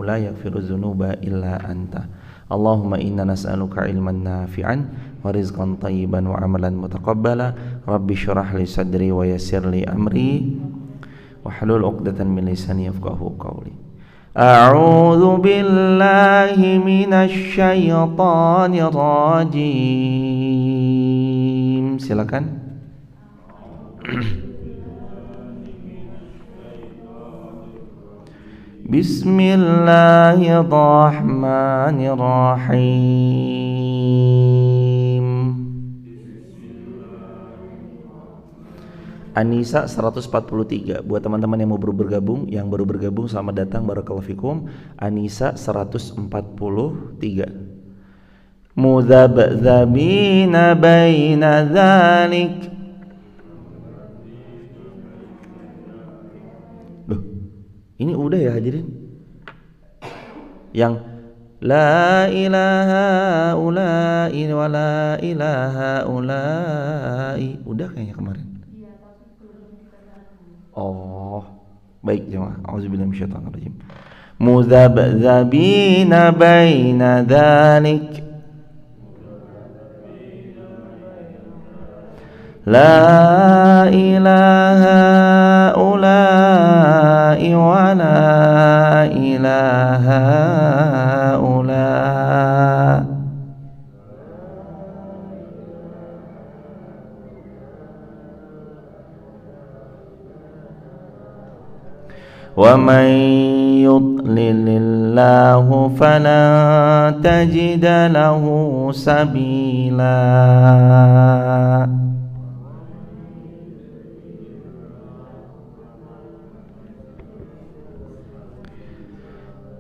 la yaghfiru dzunuba illa anta. Allahumma inna nas'aluka ilman nafi'an wa rizqan thayyiban wa amalan mutaqabbala. Rabbi shrah li sadri wa yassir li amri wahlul 'uqdatam min lisani yafqahu qawli. A'udzu billahi minasy syaithanir rajim. Silakan. Bismillahirrahmanirrahim. An-Nisa 143. Buat teman-teman yang baru bergabung, selamat datang, barakallahu fikum. An-Nisa 143. Mudzabdzabina baina dzalik. Loh, ini udah ya hadirin? Yang la ilaha ula'i wa la ilaha ula'i udah kayaknya kemarin. Oh, baik jemaah. Auzubillahi minasyaitonir rajim. Mudzabdzabina baina dzalik. La ilaha ula'i wa la ilaha ula'. Wa man yudlilillahu falan tajida lahu sabila.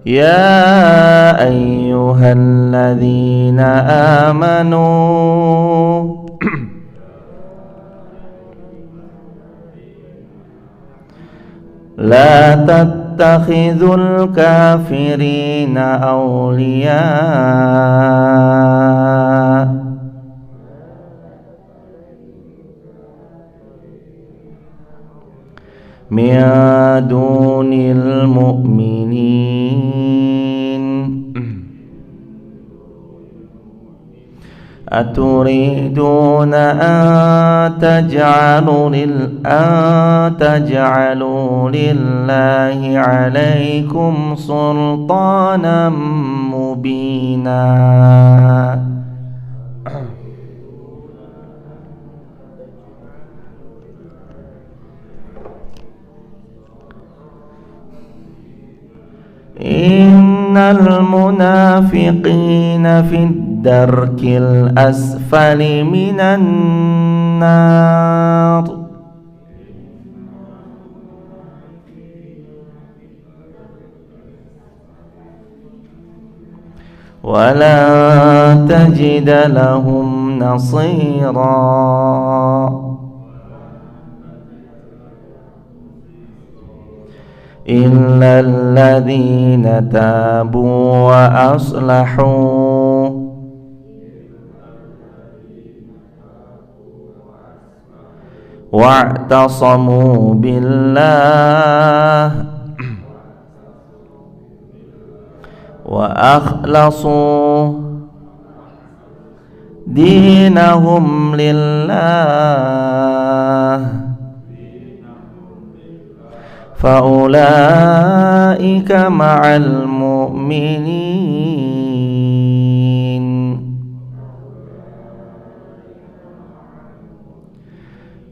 Ya ayyuhalladzina amanu la tattakhidhul kafirina awliya min dunil mu'minin. Aturiduna an taj'alu lillahi 'alaikum sultanan mubina. Innal munafiqina fid darkil asfali minan nar. Wala tajida lahum nasira. Illa alladhina tabu wa aslahu wa'tasamu billah wa akhlasu dinahum lillah faulaika ma'al mu'minin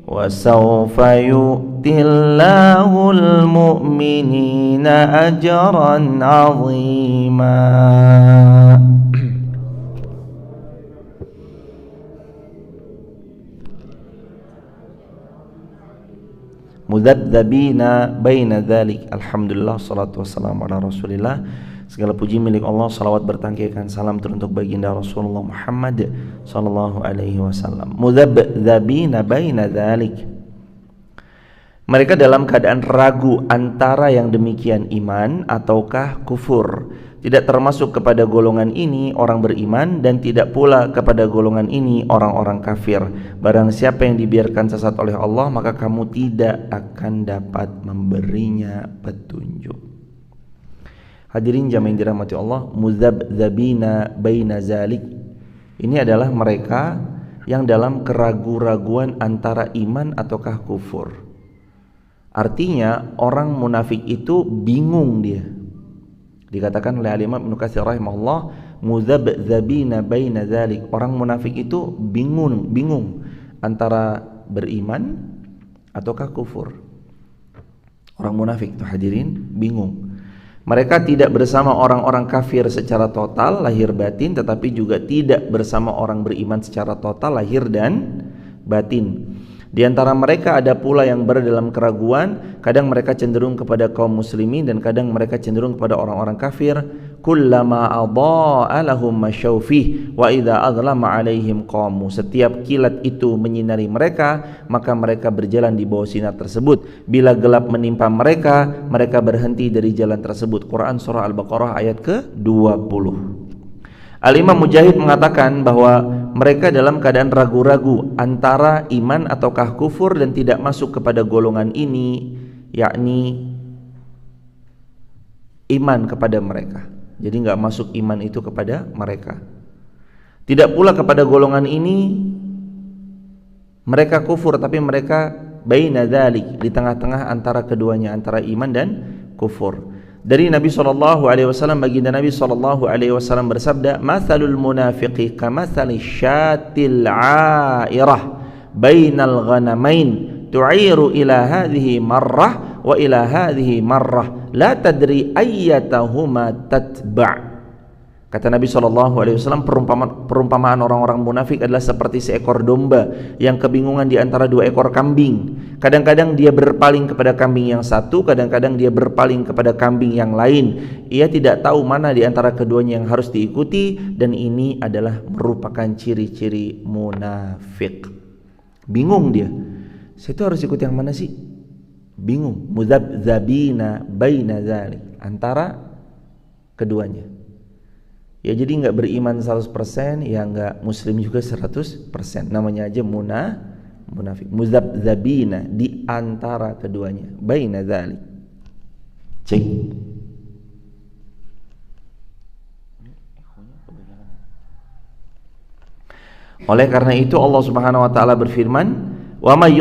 wa sawfa yu'tillahul mu'minina ajran 'azima. Mudzabdzabina baina dzalik. Alhamdulillah, salatu wassalamu ala Rasulillah. Segala puji milik Allah, salawat bertangkikan salam teruntuk baginda Rasulullah Muhammad sallallahu alaihi wasallam. Mudzabdzabina baina dzalik. Mereka dalam keadaan ragu antara yang demikian iman ataukah kufur. Tidak termasuk kepada golongan ini orang beriman dan tidak pula kepada golongan ini orang-orang kafir. Barang siapa yang dibiarkan sesat oleh Allah, maka kamu tidak akan dapat memberinya petunjuk. Hadirin jamaah yang dirahmati Allah, mudzabdzabina baina zalik. Ini adalah mereka yang dalam keraguan-raguan antara iman ataukah kufur. Artinya orang munafik itu bingung dia. Dikatakan oleh Al-Imam Ibnu Katsir rahimahullah, mudzabdzabina baina zalik. Orang munafik itu bingung antara beriman ataukah kufur. Orang munafik itu hadirin bingung. Mereka tidak bersama orang-orang kafir secara total lahir batin, tetapi juga tidak bersama orang beriman secara total lahir dan batin. Di antara mereka ada pula yang berada dalam keraguan, kadang mereka cenderung kepada kaum muslimin dan kadang mereka cenderung kepada orang-orang kafir. Kullama adha'a lahum masyaw fih wa idza adlama 'alaihim qamu. Setiap kilat itu menyinari mereka, maka mereka berjalan di bawah sinar tersebut. Bila gelap menimpa mereka, mereka berhenti dari jalan tersebut. Quran surah Al-Baqarah ayat ke-20. Al-Imam Mujahid mengatakan bahwa mereka dalam keadaan ragu-ragu antara iman ataukah kufur dan tidak masuk kepada golongan ini, yakni iman kepada mereka. Jadi nggak masuk iman itu kepada mereka. Tidak pula kepada golongan ini mereka kufur, tapi mereka baina dzalik, di tengah-tengah antara keduanya, antara iman dan kufur. Dari Nabi SAW, baginda Nabi SAW bersabda, "Matsalul munafiqi kamatsali syatil 'airah bainal ghanamain tu'iru ila hadhihi marrah wa ila hadhihi marrah la tadri ayyatahuma tatba'." Kata Nabi SAW, perumpamaan orang-orang munafik adalah seperti seekor domba yang kebingungan di antara dua ekor kambing. Kadang-kadang dia berpaling kepada kambing yang satu, kadang-kadang dia berpaling kepada kambing yang lain. Ia tidak tahu mana di antara keduanya yang harus diikuti, dan ini adalah merupakan ciri-ciri munafik. Bingung dia. Saya itu harus ikut yang mana sih? Bingung. Mudzabdzabina baina dzalik, antara keduanya. Ya jadi nggak beriman 100%, ya nggak muslim juga 100%. Namanya aja munafik. Mudzabdzabina, di antara keduanya. Baina dzalik. Cek. Oleh karena itu Allah Subhanahu wa taala berfirman, "Wa may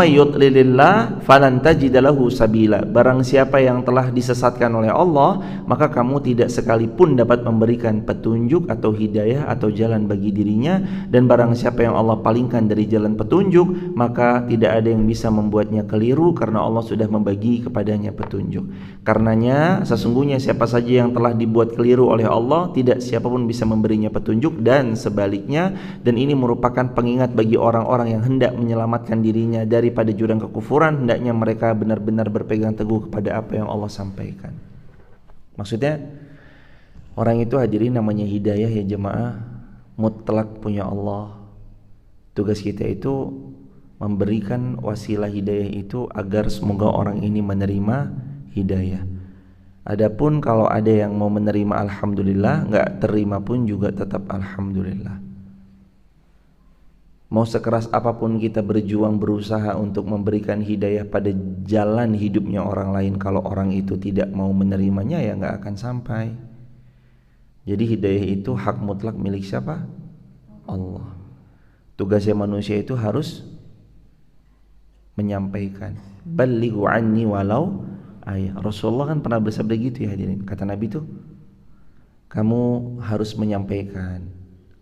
yudlilillah falan tajida lahu sabila." Barang siapa yang telah disesatkan oleh Allah, maka kamu tidak sekalipun dapat memberikan petunjuk atau hidayah atau jalan bagi dirinya. Dan barang siapa yang Allah palingkan dari jalan petunjuk, maka tidak ada yang bisa membuatnya keliru, karena Allah sudah membagi kepadanya petunjuk. Karenanya sesungguhnya siapa saja yang telah dibuat keliru oleh Allah, tidak siapapun bisa memberinya petunjuk, dan sebaliknya. Dan ini merupakan pengingat bagi orang-orang yang hendak menyelamatkan dirinya daripada jurang kekufuran. Hendaknya mereka benar-benar berpegang teguh kepada apa yang Allah sampaikan. Maksudnya orang itu hadirin namanya hidayah ya jemaah, mutlak punya Allah. Tugas kita itu memberikan wasilah hidayah itu agar semoga orang ini menerima hidayah. Adapun kalau ada yang mau menerima alhamdulillah, nggak terima pun juga tetap alhamdulillah. Mau sekeras apapun kita berjuang berusaha untuk memberikan hidayah pada jalan hidupnya orang lain, kalau orang itu tidak mau menerimanya ya nggak akan sampai. Jadi hidayah itu hak mutlak milik siapa? Allah. Tugasnya manusia itu harus menyampaikan. Ballighu anni walau ayah. Rasulullah kan pernah bersabda gitu ya hadirin. Kata Nabi tuh, kamu harus menyampaikan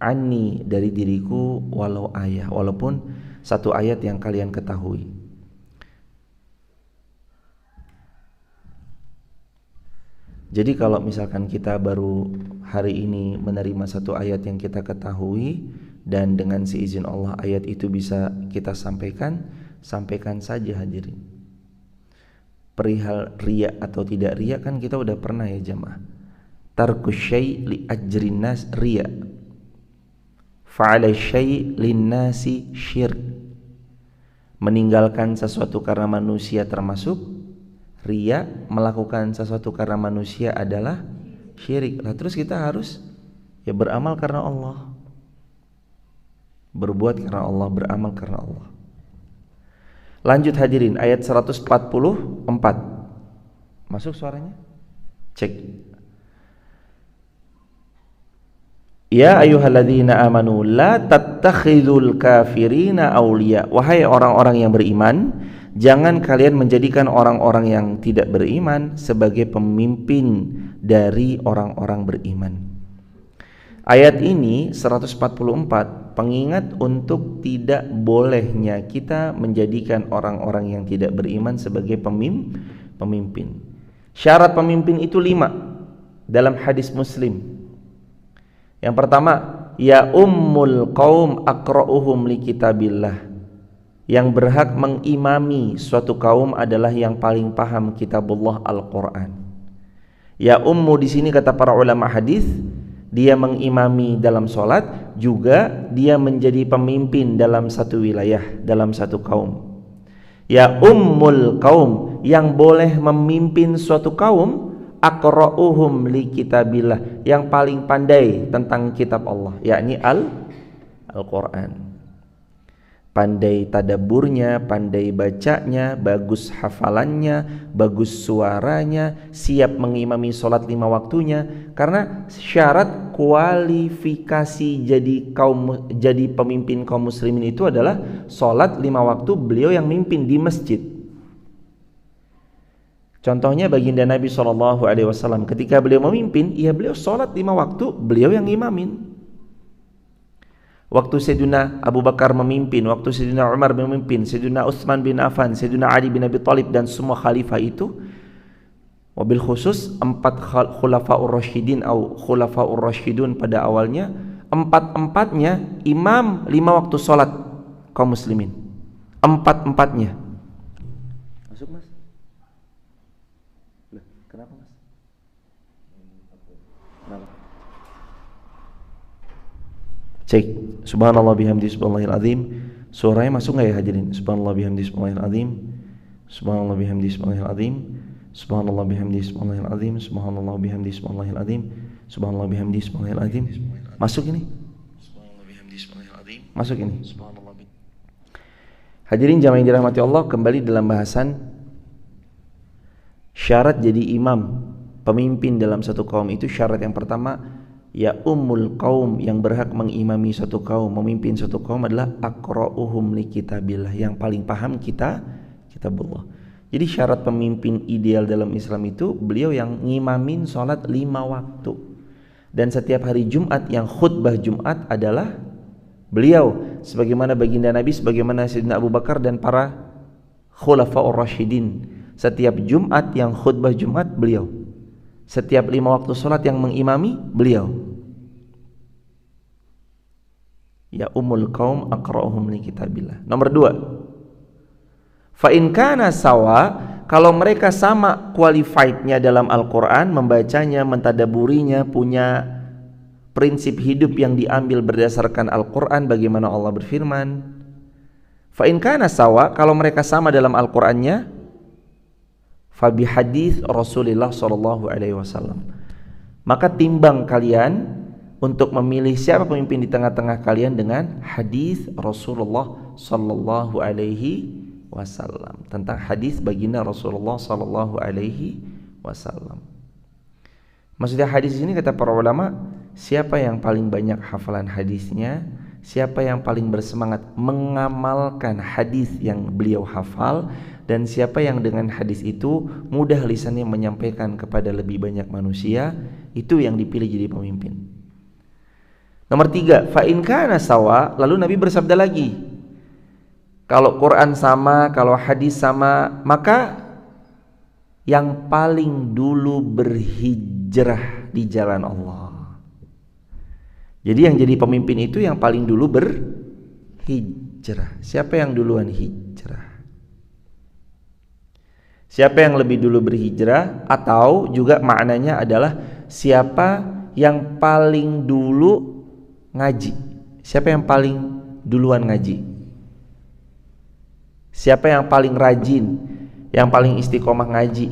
anni dari diriku walau ayah, walaupun satu ayat yang kalian ketahui. Jadi kalau misalkan kita baru hari ini menerima satu ayat yang kita ketahui, dan dengan seizin Allah ayat itu bisa kita sampaikan, sampaikan saja hadirin. Perihal riya atau tidak riya kan kita udah pernah ya jamaah. Tarkus syai' li ajrin nas riya, fa'ala syai' linnasi syirk. Meninggalkan sesuatu karena manusia termasuk riya, melakukan sesuatu karena manusia adalah syirik. Lah terus kita harus ya beramal karena Allah, berbuat karena Allah, beramal karena Allah. Lanjut hadirin, ayat 144. Masuk suaranya? Cek. Ya ayyuhalladzina amanu la tattakhidul kafirina awliya. Wahai orang-orang yang beriman, jangan kalian menjadikan orang-orang yang tidak beriman sebagai pemimpin dari orang-orang beriman. Ayat ini 144 pengingat untuk tidak bolehnya kita menjadikan orang-orang yang tidak beriman sebagai pemimpin. Syarat pemimpin itu 5 dalam hadis Muslim. Yang pertama, ya ummul qaum aqra'uhum li kitabillah. Yang berhak mengimami suatu kaum adalah yang paling paham kitabullah Al-Qur'an. Ya ummu di sini kata para ulama hadis, dia mengimami dalam salat, juga dia menjadi pemimpin dalam satu wilayah, dalam satu kaum. Ya ummul qaum, yang boleh memimpin suatu kaum, aqra'uhum li kitabillah, yang paling pandai tentang kitab Allah, yakni Al-Qur'an. Pandai tadaburnya, pandai bacanya, bagus hafalannya, bagus suaranya, siap mengimami sholat 5 waktunya. Karena syarat kualifikasi jadi pemimpin kaum muslimin itu adalah sholat 5 waktu beliau yang mimpin di masjid. Contohnya baginda Nabi SAW ketika beliau memimpin, ya beliau sholat 5 waktu, beliau yang imamin. Waktu Sayyidina Abu Bakar memimpin, waktu Sayyidina Umar memimpin, Sayyidina Utsman bin Affan, Sayyidina Ali bin Abi Thalib, dan semua khalifah itu, wabil khusus 4 khulafaur rasyidin atau khulafaur rasyidun pada awalnya, 4-4-nya imam 5 waktu sholat kaum muslimin, 4-4-nya. Masuk mas? Kenapa mas? Kenapa? Cek. Subhanallah bihamdi subhanallahil azim. Suaranya masuk enggak ya hadirin? Subhanallah bihamdi subhanallahil azim. Subhanallah bihamdi subhanallahil azim. Subhanallah bihamdi subhanallahil azim. Subhanallah bihamdi subhanallahil azim. Subhanallah bihamdi subhanallahil azim. Masuk ini? Subhanallah bihamdi subhanallahil azim. Masuk ini? Subhanallah. Hadirin jamaah yang dirahmati Allah, kembali dalam bahasan syarat jadi imam, pemimpin dalam satu kaum itu. Syarat yang pertama, ya ummul qaum, yang berhak mengimami suatu kaum, memimpin suatu kaum adalah aqra'uhum li kitabillah, yang paling paham kitabullah. Jadi syarat pemimpin ideal dalam Islam itu beliau yang ngimamin sholat 5 waktu. Dan setiap hari Jumat yang khutbah Jumat adalah beliau, sebagaimana baginda Nabi, sebagaimana Sayyidina Abu Bakar dan para khulafaur rasyidin. Setiap Jumat yang khutbah Jumat beliau. Setiap 5 waktu sholat yang mengimami beliau. Ya ummul qaum aqra'uhum li kitabillah. Nomor 2, fa in kana sawa, kalau mereka sama qualified-nya dalam Al-Quran, membacanya, mentadaburinya, punya prinsip hidup yang diambil berdasarkan Al-Quran, bagaimana Allah berfirman. Fa in kana sawa, kalau mereka sama dalam Al-Qurannya, fa bi hadis Rasulullah SAW, maka timbang kalian untuk memilih siapa pemimpin di tengah-tengah kalian dengan hadis Rasulullah sallallahu alaihi wasallam, tentang hadis baginda Rasulullah sallallahu alaihi wasallam. Maksudnya hadis ini kata para ulama, siapa yang paling banyak hafalan hadisnya, siapa yang paling bersemangat mengamalkan hadis yang beliau hafal, dan siapa yang dengan hadis itu mudah lisannya menyampaikan kepada lebih banyak manusia, itu yang dipilih jadi pemimpin. Nomor 3, fa in kana sawa, lalu Nabi bersabda lagi, kalau Quran sama, kalau hadis sama, maka yang paling dulu berhijrah di jalan Allah. Jadi yang jadi pemimpin itu yang paling dulu berhijrah. Siapa yang duluan hijrah? Siapa yang lebih dulu berhijrah? Atau juga maknanya adalah siapa yang paling dulu ngaji? Siapa yang paling duluan ngaji? Siapa yang paling rajin, yang paling istiqomah ngaji?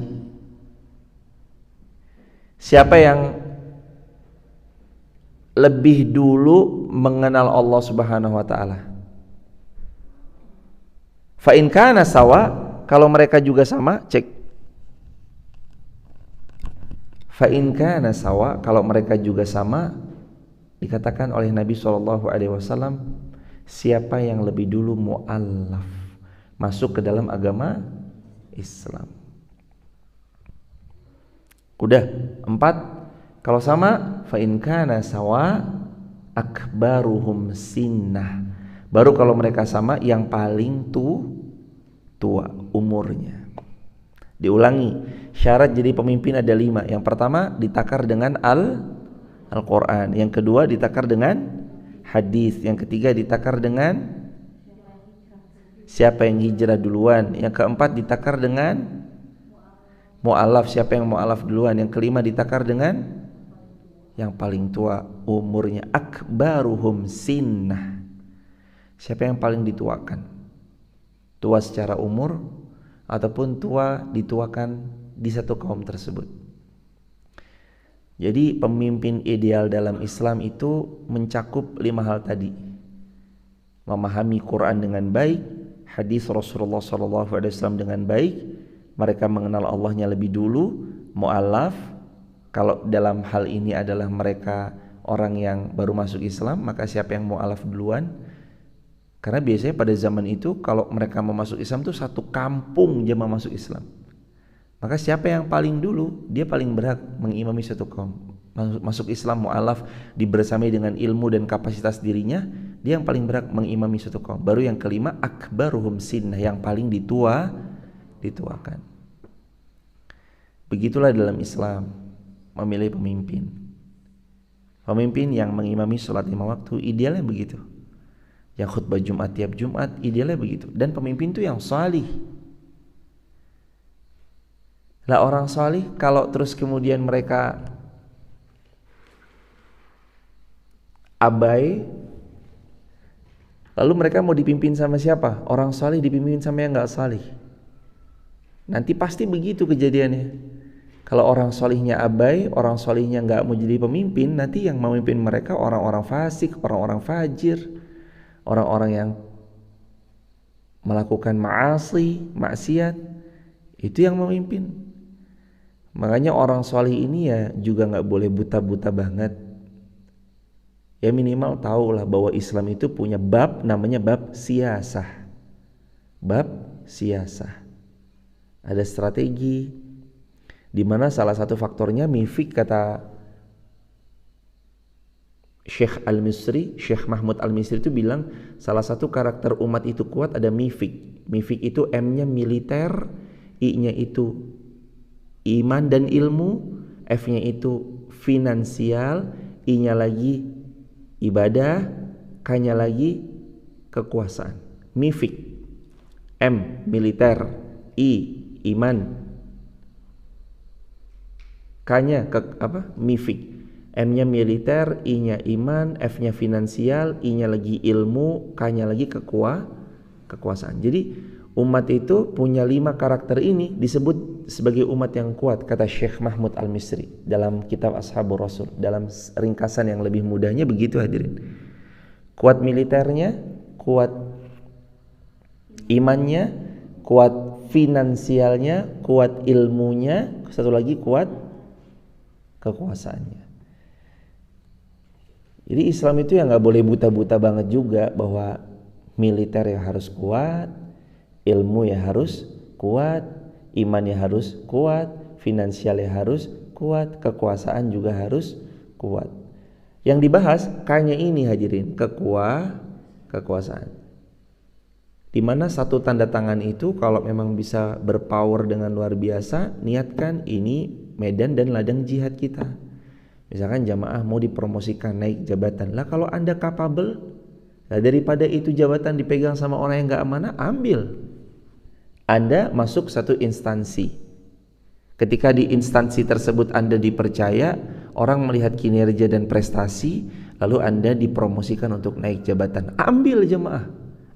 Siapa yang lebih dulu mengenal Allah Subhanahu wa taala? Fa in kana sawa, kalau mereka juga sama, cek. Fa in kana sawa, kalau mereka juga sama, dikatakan oleh Nabi SAW, siapa yang lebih dulu mu'allaf masuk ke dalam agama Islam. Udah 4. Kalau sama, fa in kana sawa akbaruhum sinnah. Baru kalau mereka sama yang paling tua umurnya. Diulangi, syarat jadi pemimpin ada 5. Yang pertama ditakar dengan Al-Quran. Yang kedua ditakar dengan hadis. Yang ketiga ditakar dengan siapa yang hijrah duluan. Yang keempat ditakar dengan mu'alaf, siapa yang mu'alaf duluan. Yang kelima ditakar dengan yang paling tua umurnya. Akbaruhum sinnah, siapa yang paling dituakan, tua secara umur ataupun tua dituakan di satu kaum tersebut. Jadi pemimpin ideal dalam Islam itu mencakup 5 hal tadi: memahami Quran dengan baik, hadis Rasulullah SAW dengan baik, mereka mengenal Allahnya lebih dulu, mu'alaf, kalau dalam hal ini adalah mereka orang yang baru masuk Islam, maka siapa yang mu'alaf duluan. Karena biasanya pada zaman itu kalau mereka mau masuk Islam tuh satu kampung jemaah masuk Islam. Maka siapa yang paling dulu, dia paling berhak mengimami satu kaum. Masuk Islam mu'alaf, dibersamai dengan ilmu dan kapasitas dirinya, dia yang paling berhak mengimami satu kaum. Baru yang kelima, akbaruhum sinnah, yang paling dituakan. Begitulah dalam Islam memilih pemimpin. Pemimpin yang mengimami sholat 5 waktu idealnya begitu. Yang khutbah Jumat tiap Jumat idealnya begitu. Dan pemimpin itu yang salih. Lah orang salih kalau terus kemudian mereka abai, lalu mereka mau dipimpin sama siapa? Orang salih dipimpin sama yang gak salih. Nanti pasti begitu kejadiannya. Kalau orang salihnya abai, orang salihnya gak mau jadi pemimpin, nanti yang memimpin mereka orang-orang fasik, orang-orang fajir, orang-orang yang melakukan maksiat, itu yang memimpin. Makanya orang salih ini ya juga gak boleh buta-buta banget. Ya minimal tahulah bahwa Islam itu punya bab namanya bab siyasah. Bab siyasah. Ada strategi, di mana salah satu faktornya mifik, kata Syekh Al-Misri, Syekh Mahmud Al-Misri itu bilang salah satu karakter umat itu kuat ada mifik. Mifik itu M-nya militer, I-nya itu iman dan ilmu, F-nya itu finansial, I-nya lagi ibadah, K-nya lagi kekuasaan. Mifik. M militer, I iman, K-nya mifik. M-nya militer, I-nya iman, F-nya finansial, I-nya lagi ilmu, K-nya lagi kekuasaan. Jadi umat itu punya 5 karakter ini disebut sebagai umat yang kuat, kata Syekh Mahmud Al-Misri dalam kitab Ashabur Rasul. Dalam ringkasan yang lebih mudahnya begitu hadirin. Kuat militernya, kuat imannya, kuat finansialnya, kuat ilmunya, satu lagi kuat kekuasaannya. Jadi Islam itu ya gak boleh buta-buta banget juga, bahwa militer ya harus kuat, ilmu ya harus kuat, iman ya harus kuat, finansial ya harus kuat, kekuasaan juga harus kuat. Yang dibahas K-nya ini hadirin, kekuasaan. Dimana satu tanda tangan itu kalau memang bisa berpower dengan luar biasa, niatkan ini medan dan ladang jihad kita. Misalkan jamaah mau dipromosikan naik jabatan, lah kalau Anda capable, lah daripada itu jabatan dipegang sama orang yang gak amanah, ambil. Anda masuk satu instansi. Ketika di instansi tersebut Anda dipercaya, orang melihat kinerja dan prestasi, lalu Anda dipromosikan untuk naik jabatan. Ambil jemaah.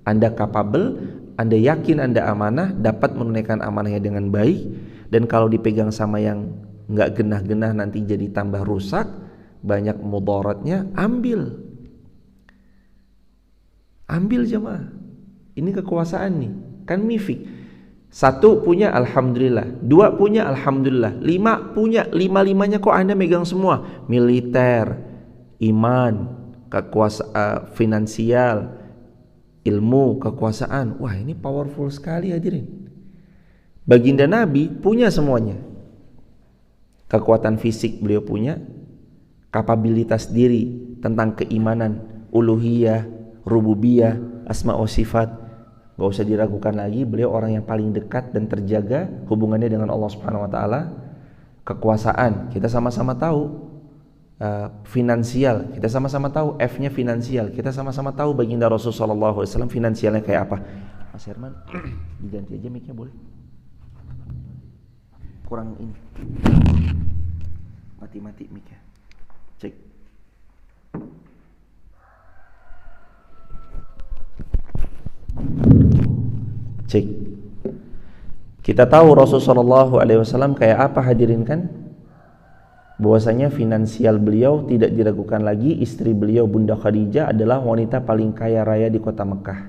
Anda capable, Anda yakin Anda amanah, dapat menunaikan amanahnya dengan baik, dan kalau dipegang sama yang nggak genah-genah nanti jadi tambah rusak, banyak mudaratnya, ambil jemaah. Ini kekuasaan nih, kan mifik. Satu punya alhamdulillah, dua punya alhamdulillah, lima punya, lima-limanya kok Anda megang semua? Militer, iman, kekuasaan, finansial, ilmu, kekuasaan. Wah, ini powerful sekali hadirin. Baginda Nabi punya semuanya. Kekuatan fisik beliau punya, kapabilitas diri tentang keimanan, uluhiyah, rububiyah, asma wa sifat, gak usah diragukan lagi, beliau orang yang paling dekat dan terjaga hubungannya dengan Allah Subhanahu wa taala. Kekuasaan, kita sama-sama tahu. Finansial, kita sama-sama tahu, F-nya finansial. Kita sama-sama tahu baginda Rasulullah SAW finansialnya kayak apa. Mas Herman, diganti aja mic-nya boleh? Kurang ini. Mati-mati mic-nya. Cek. Cek. Kita tahu Rasulullah SAW kayak apa hadirin kan? Bahwasanya finansial beliau tidak diragukan lagi, istri beliau Bunda Khadijah adalah wanita paling kaya raya di kota Mekah.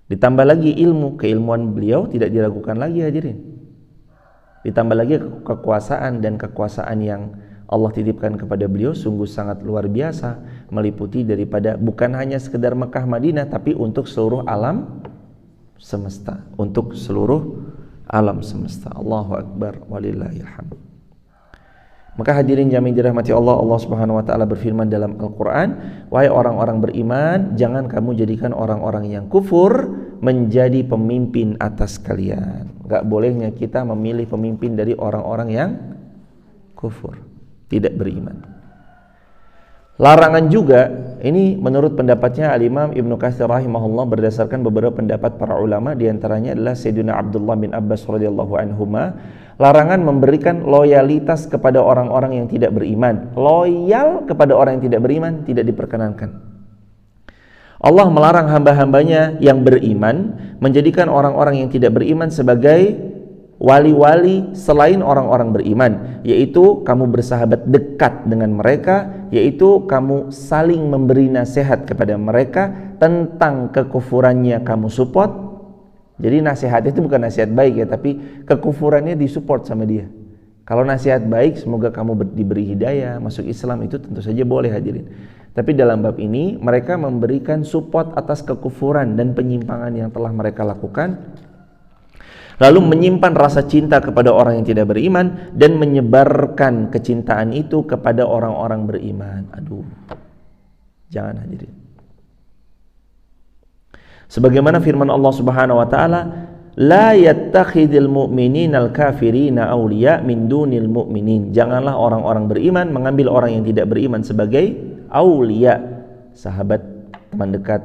Ditambah lagi ilmu, keilmuan beliau tidak diragukan lagi hadirin. Ditambah lagi kekuasaan, dan kekuasaan yang Allah titipkan kepada beliau sungguh sangat luar biasa, meliputi daripada bukan hanya sekedar Mekah Madinah, tapi untuk seluruh alam semesta, untuk seluruh alam semesta. Allahu Akbar walillahil hamd. Maka hadirin jami'in dirahmati Allah, Allah Subhanahu wa taala berfirman dalam Al-Qur'an, wahai orang-orang beriman, jangan kamu jadikan orang-orang yang kufur menjadi pemimpin atas kalian. Enggak bolehnya kita memilih pemimpin dari orang-orang yang kufur, tidak beriman. Larangan juga, ini menurut pendapatnya Al-Imam Ibnu Katsir rahimahullah berdasarkan beberapa pendapat para ulama, diantaranya adalah Sayyidina Abdullah bin Abbas radhiyallahu anhuma, larangan memberikan loyalitas kepada orang-orang yang tidak beriman. Loyal kepada orang yang tidak beriman tidak diperkenankan. Allah melarang hamba-hambanya yang beriman menjadikan orang-orang yang tidak beriman sebagai wali-wali selain orang-orang beriman, yaitu kamu bersahabat dekat dengan mereka, yaitu kamu saling memberi nasihat kepada mereka, tentang kekufurannya kamu support. Jadi nasihat itu bukan nasihat baik ya, tapi kekufurannya disupport sama dia. Kalau nasihat baik, semoga kamu diberi hidayah, masuk Islam, itu tentu saja boleh hadirin. Tapi dalam bab ini mereka memberikan support atas kekufuran dan penyimpangan yang telah mereka lakukan, lalu menyimpan rasa cinta kepada orang yang tidak beriman dan menyebarkan kecintaan itu kepada orang-orang beriman. Aduh, jangan hadirin. Sebagaimana firman Allah Subhanahu wa taala, la yattakhidul mu'minina al-kafirina awliya min dunil mu'minin. Janganlah orang-orang beriman mengambil orang yang tidak beriman sebagai aulia, sahabat, teman dekat.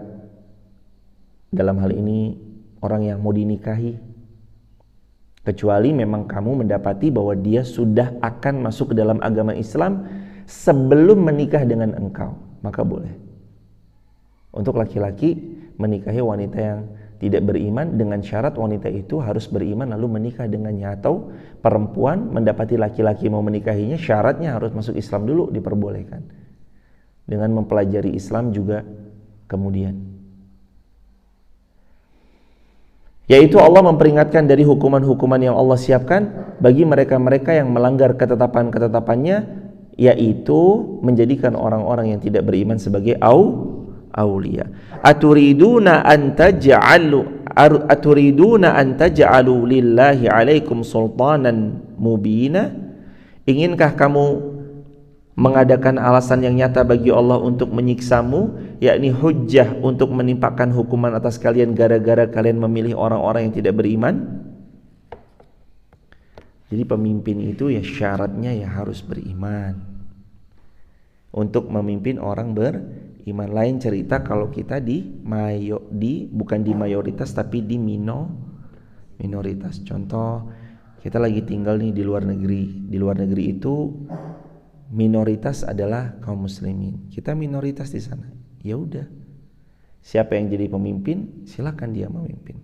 Dalam hal ini orang yang mau dinikahi, kecuali memang kamu mendapati bahwa dia sudah akan masuk ke dalam agama Islam sebelum menikah dengan engkau, maka boleh. Untuk laki-laki menikahi wanita yang tidak beriman dengan syarat wanita itu harus beriman lalu menikah dengannya, atau perempuan mendapati laki-laki mau menikahinya syaratnya harus masuk Islam dulu, diperbolehkan dengan mempelajari Islam juga kemudian. Yaitu Allah memperingatkan dari hukuman-hukuman yang Allah siapkan bagi mereka-mereka yang melanggar ketetapan-ketetapannya, yaitu menjadikan orang-orang yang tidak beriman sebagai aulia. Aturiduna an taj'alu lillahi alaikum sultanan mubina? Inginkah kamu mengadakan alasan yang nyata bagi Allah untuk menyiksamu, yakni hujjah untuk menimpakan hukuman atas kalian gara-gara kalian memilih orang-orang yang tidak beriman? Jadi pemimpin itu ya syaratnya ya harus beriman untuk memimpin orang beriman. Lain cerita kalau kita bukan di mayoritas tapi di minoritas. Contoh, kita lagi tinggal nih di luar negeri. Di luar negeri itu minoritas adalah kaum muslimin. Kita minoritas di sana. Ya udah. Siapa yang jadi pemimpin, silakan dia memimpin.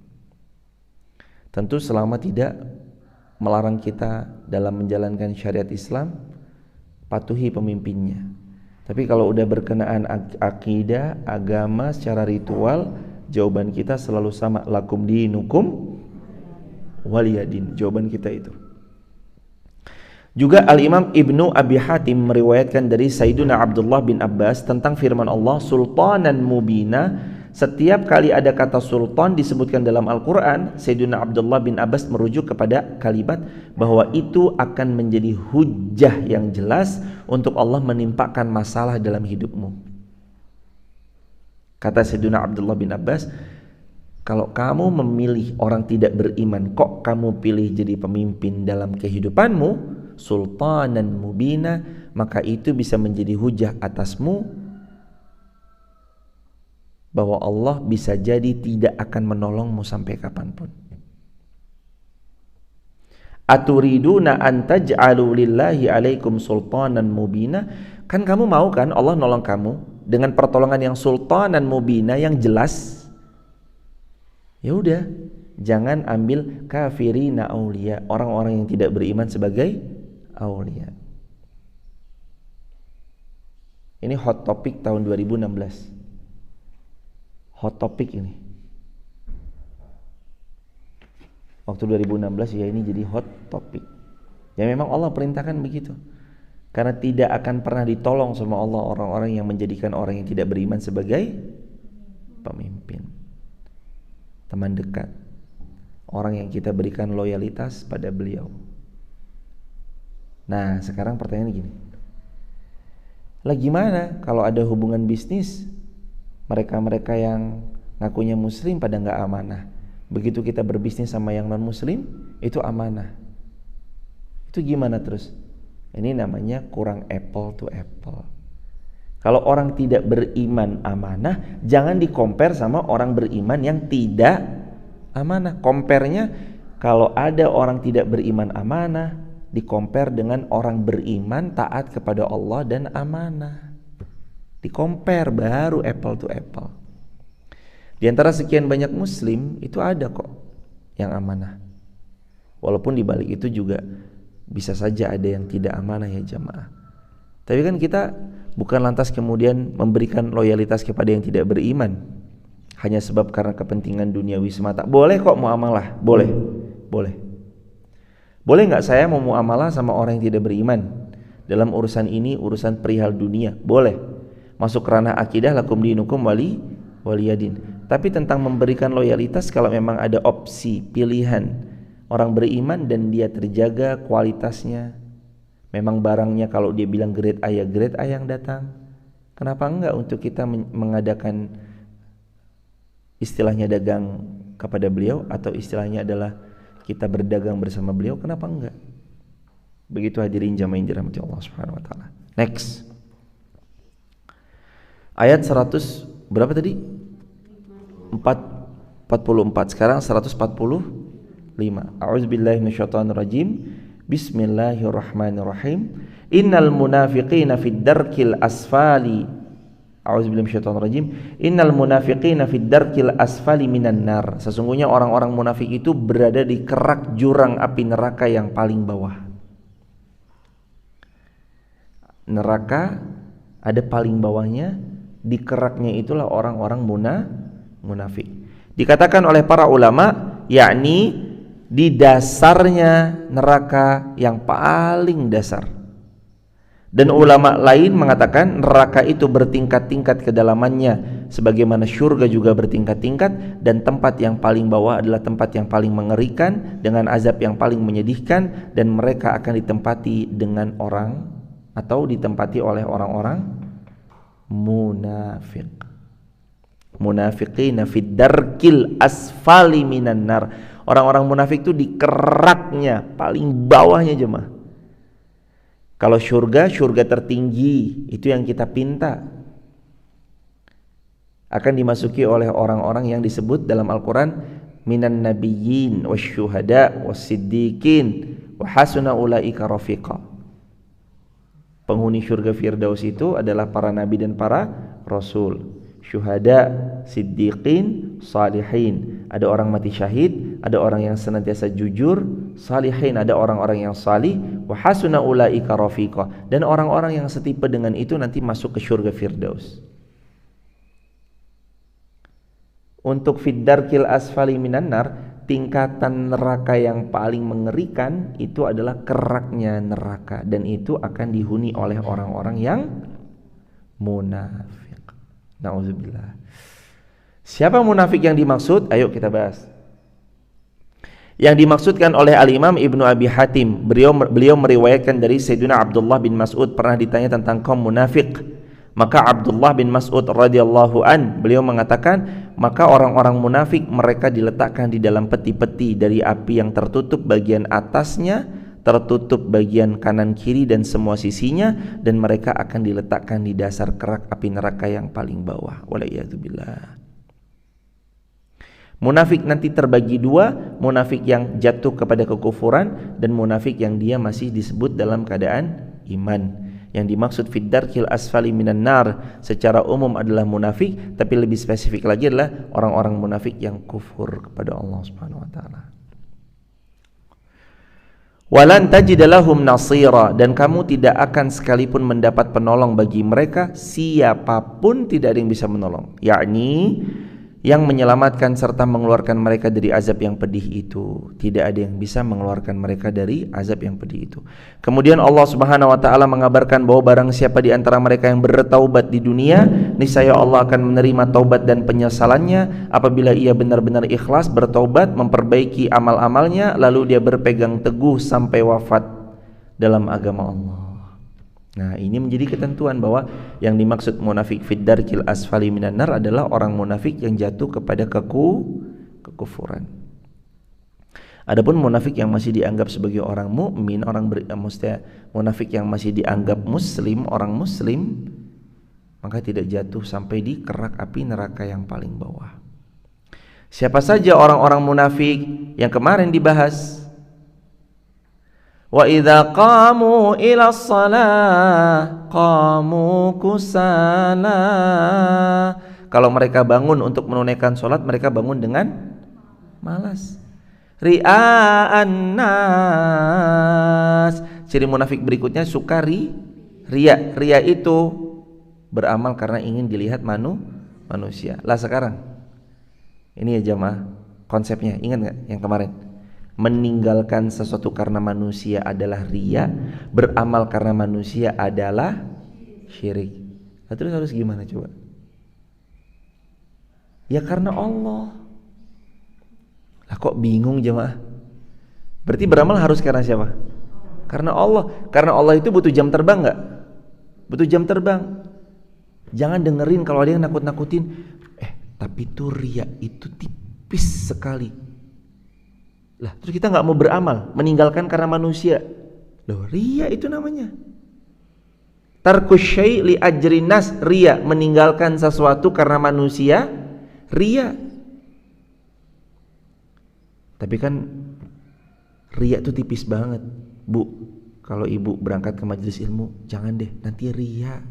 Tentu selama tidak melarang kita dalam menjalankan syariat Islam, patuhi pemimpinnya. Tapi kalau udah berkenaan akidah, agama, secara ritual, jawaban kita selalu sama, lakum dinukum waliyadin. Jawaban kita itu. Juga Al-Imam Ibnu Abi Hatim meriwayatkan dari Sayyiduna Abdullah bin Abbas tentang firman Allah sultanan mubina. Setiap kali ada kata sultan disebutkan dalam Al-Quran, Sayyiduna Abdullah bin Abbas merujuk kepada kalimat bahwa itu akan menjadi hujjah yang jelas untuk Allah menimpakan masalah dalam hidupmu. Kata Sayyiduna Abdullah bin Abbas, kalau kamu memilih orang tidak beriman, kok kamu pilih jadi pemimpin dalam kehidupanmu, sultanan mubina, maka itu bisa menjadi hujah atasmu bahwa Allah bisa jadi tidak akan menolongmu sampai kapanpun. Aturiduna an taj'alu lillahi alaikum sultanan mubina. Kan kamu mau kan Allah nolong kamu dengan pertolongan yang sultanan mubina, yang jelas. Ya udah, jangan ambil kafirina aulia, orang-orang yang tidak beriman sebagai aulia. Ini hot topic tahun 2016. Hot topic ini. Waktu 2016 ya ini jadi hot topic. Ya memang Allah perintahkan begitu. Karena tidak akan pernah ditolong sama Allah orang-orang yang menjadikan orang yang tidak beriman sebagai pemimpin, teman dekat, orang yang kita berikan loyalitas pada beliau. Nah sekarang pertanyaannya gini, lah gimana kalau ada hubungan bisnis, mereka-mereka yang ngakunya muslim pada nggak amanah, begitu kita berbisnis sama yang non muslim itu amanah, itu gimana terus? Ini namanya kurang apple to apple. Kalau orang tidak beriman amanah, jangan di-compare sama orang beriman yang tidak amanah. Compare-nya kalau ada orang tidak beriman amanah, di-compare dengan orang beriman taat kepada Allah dan amanah. Di-compare baru apple to apple. Di antara sekian banyak muslim itu ada kok yang amanah. Walaupun di balik itu juga bisa saja ada yang tidak amanah ya jamaah. Tapi kan kita bukan lantas kemudian memberikan loyalitas kepada yang tidak beriman hanya sebab karena kepentingan duniawi semata. Boleh kok muamalah, boleh. Boleh nggak saya mau muamalah sama orang yang tidak beriman dalam urusan ini, urusan perihal dunia? Boleh. Masuk ranah akidah, lakum dinukum waliyadin. Tapi tentang memberikan loyalitas, kalau memang ada opsi pilihan orang beriman dan dia terjaga kualitasnya, memang barangnya kalau dia bilang grade A ya grade A yang datang, kenapa enggak untuk kita mengadakan istilahnya dagang kepada beliau, atau istilahnya adalah kita berdagang bersama beliau, kenapa enggak? Begitu hadirin jamaah yang dirahmati Allah Subhanahu wa taala. Next. Ayat 100 berapa tadi? 44. Sekarang 145. A'udzubillahi minasyaitonirrajim. Bismillahirrahmanirrahim. Innal munafiqina fid darkil asfali. A'udzubillahi minasyaitonirrajim. Innal munafiqina fid darkil asfali minan nar. Sesungguhnya orang-orang munafik itu berada di kerak jurang api neraka yang paling bawah. Neraka ada paling bawahnya, di keraknya itulah orang-orang munafik. Dikatakan oleh para ulama, yakni di dasarnya neraka yang paling dasar. Dan ulama lain mengatakan neraka itu bertingkat-tingkat kedalamannya, sebagaimana syurga juga bertingkat-tingkat, dan tempat yang paling bawah adalah tempat yang paling mengerikan dengan azab yang paling menyedihkan, dan mereka akan ditempati dengan orang atau ditempati oleh orang-orang munafik. Munafiqina fid darkil asfali minan nar. Orang-orang munafik itu di keraknya paling bawahnya jemaah. Kalau surga tertinggi, itu yang kita pinta, akan dimasuki oleh orang-orang yang disebut dalam Al-Quran minan nabiyyin wasyuhada wassiddiqin wa hasuna ulaika rafiqa. Penghuni surga Firdaus itu adalah para nabi dan para rasul, syuhada, siddiqin, salihin. Ada orang mati syahid, ada orang yang senantiasa jujur, salihin, ada orang-orang yang salih, wa hasuna ulaika rafiqa. Dan orang-orang yang setipe dengan itu nanti masuk ke surga Firdaus. Untuk fid darkil asfali minan nar, tingkatan neraka yang paling mengerikan itu adalah keraknya neraka, dan itu akan dihuni oleh orang-orang yang munafik. Nauzubillah. Siapa munafik yang dimaksud? Ayo kita bahas. Yang dimaksudkan oleh Al-Imam Ibnu Abi Hatim, beliau meriwayatkan dari Sayyidina Abdullah bin Mas'ud, pernah ditanya tentang kaum munafik. Maka Abdullah bin Mas'ud radhiyallahu an, beliau mengatakan, maka orang-orang munafik mereka diletakkan di dalam peti-peti dari api yang tertutup bagian atasnya, tertutup bagian kanan kiri dan semua sisinya, dan mereka akan diletakkan di dasar kerak api neraka yang paling bawah. Waliyadzubillah. Munafik nanti terbagi dua, munafik yang jatuh kepada kekufuran dan munafik yang dia masih disebut dalam keadaan iman. Yang dimaksud fid darkil asfali minan nar secara umum adalah munafik, tapi lebih spesifik lagi adalah orang-orang munafik yang kufur kepada Allah Subhanahu wa taala. Walan tajid lahum nasira, dan kamu tidak akan sekalipun mendapat penolong bagi mereka, siapapun tidak ada yang bisa menolong, yakni yang menyelamatkan serta mengeluarkan mereka dari azab yang pedih itu. Tidak ada yang bisa mengeluarkan mereka dari azab yang pedih itu. Kemudian Allah Subhanahu wa taala mengabarkan bahwa barang siapa di antara mereka yang bertaubat di dunia, niscaya Allah akan menerima taubat dan penyesalannya apabila ia benar-benar ikhlas bertaubat, memperbaiki amal-amalnya, lalu dia berpegang teguh sampai wafat dalam agama Allah. Nah, ini menjadi ketentuan bahwa yang dimaksud munafik fid darkil asfali minan nar adalah orang munafik yang jatuh kepada kekufuran. Adapun munafik yang masih dianggap sebagai orang mukmin, maksudnya munafik yang masih dianggap muslim, orang muslim, maka tidak jatuh sampai di kerak api neraka yang paling bawah. Siapa saja orang-orang munafik yang kemarin dibahas? Wa idza qamu ila shalah qamu kusala. Kalau mereka bangun untuk menunaikan salat, mereka bangun dengan malas. Ria'an nas. Ciri munafik berikutnya suka riya. Riya itu beramal karena ingin dilihat manusia. Lah sekarang ini ya jamaah, konsepnya ingat enggak yang kemarin? Meninggalkan sesuatu karena manusia adalah riya, beramal karena manusia adalah syirik. Nah, terus harus gimana coba? Ya karena Allah. Lah kok bingung jemaah? Berarti beramal harus karena siapa? Karena Allah. Karena Allah itu butuh jam terbang enggak? Butuh jam terbang. Jangan dengerin kalau ada yang nakut-nakutin, tapi tuh riya itu tipis sekali. Lah, terus kita nggak mau beramal, meninggalkan karena manusia. Loh, riya itu namanya. Tarkus syai' li ajrin nas, riya, meninggalkan sesuatu karena manusia, riya. Tapi kan riya itu tipis banget, Bu. Kalau ibu berangkat ke majelis ilmu, jangan deh, nanti riya.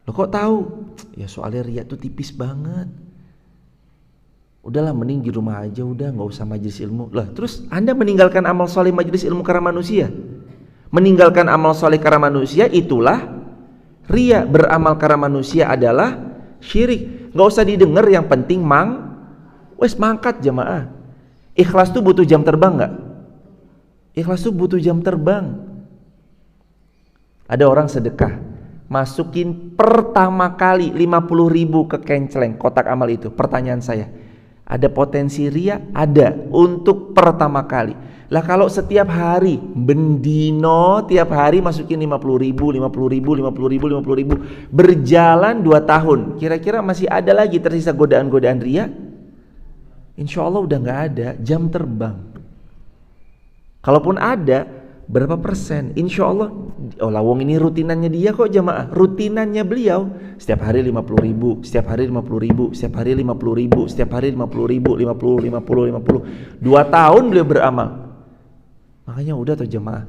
Loh kok tahu? Ya soalnya riya itu tipis banget. Udahlah mending di rumah aja, udah nggak usah majelis ilmu. Lah terus Anda meninggalkan amal soleh majelis ilmu karena manusia, meninggalkan amal soleh karena manusia, itulah riya. Beramal karena manusia adalah syirik. Nggak usah didengar, yang penting mangkat jamaah. Ikhlas tuh butuh jam terbang nggak? Ikhlas tuh butuh jam terbang. Ada orang sedekah, masukin pertama kali 50.000 ke kenceleng kotak amal itu. Pertanyaan saya, ada potensi riya? Ada, untuk pertama kali. Lah kalau setiap hari bendino, tiap hari masukin 50.000, berjalan 2 tahun, kira-kira masih ada lagi tersisa godaan-godaan riya? Insya Allah udah gak ada jam terbang. Kalaupun ada, berapa persen? Insya Allah, oh lawong ini rutinannya dia kok jamaah, rutinannya beliau setiap hari 50.000, setiap hari 50.000, setiap hari 50.000, setiap hari 50.000, 50. 2 tahun beliau beramal. Makanya udah tuh jamaah,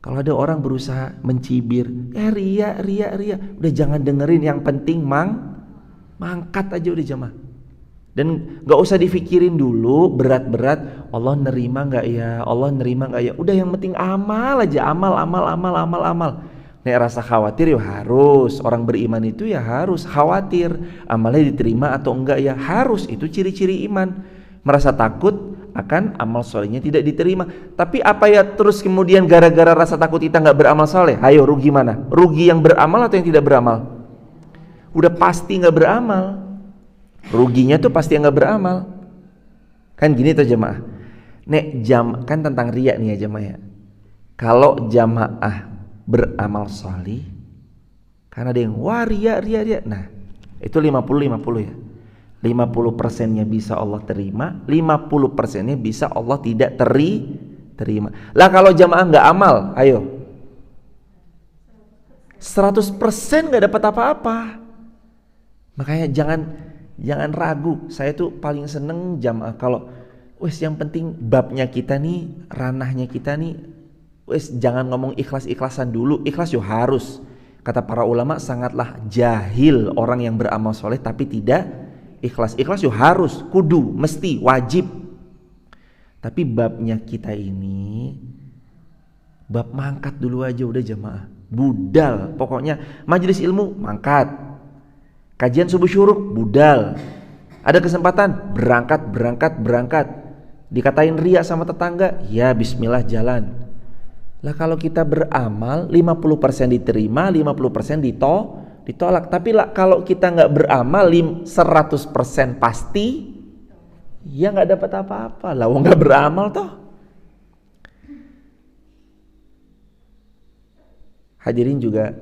kalau ada orang berusaha mencibir, riya, udah jangan dengerin, yang penting mangkat aja udah jamaah. Dan gak usah difikirin dulu berat-berat, Allah nerima gak ya, Allah nerima gak ya. Udah yang penting amal aja, amal. Nek rasa khawatir ya harus, orang beriman itu ya harus khawatir amalnya diterima atau enggak ya harus, itu ciri-ciri iman. Merasa takut akan amal solehnya tidak diterima. Tapi apa ya terus kemudian gara-gara rasa takut kita nggak beramal soleh? Ayo rugi mana? Rugi yang beramal atau yang tidak beramal? Udah pasti nggak beramal. Ruginya tuh pasti yang nggak beramal. Kan gini tuh jemaah. Nek kan tentang riya nih ya jemaah ya. Kalau jamaah beramal soleh, karena ada yang wah riya. Nah itu 50-50 ya. 50%-nya bisa Allah terima, 50%-nya bisa Allah tidak terima. Lah kalau jamaah nggak amal, ayo 100% nggak dapat apa-apa. Makanya jangan ragu. Saya tuh paling seneng jamaah kalau yang penting babnya kita nih, ranahnya kita nih, jangan ngomong ikhlas-ikhlasan dulu. Ikhlas yo harus. Kata para ulama sangatlah jahil orang yang beramal soleh tapi tidak ikhlas. Ikhlas yo harus, kudu, mesti, wajib. Tapi babnya kita ini bab mangkat dulu aja udah jamaah. Budal, pokoknya majelis ilmu mangkat. Kajian subuh syuruk budal. Ada kesempatan berangkat. Dikatain riya sama tetangga, ya bismillah jalan. Lah kalau kita beramal 50% diterima, 50% ditolak. Tapi lah kalau kita nggak beramal 100% pasti ya nggak dapat apa-apa. Lah wong nggak beramal toh. Hadirin juga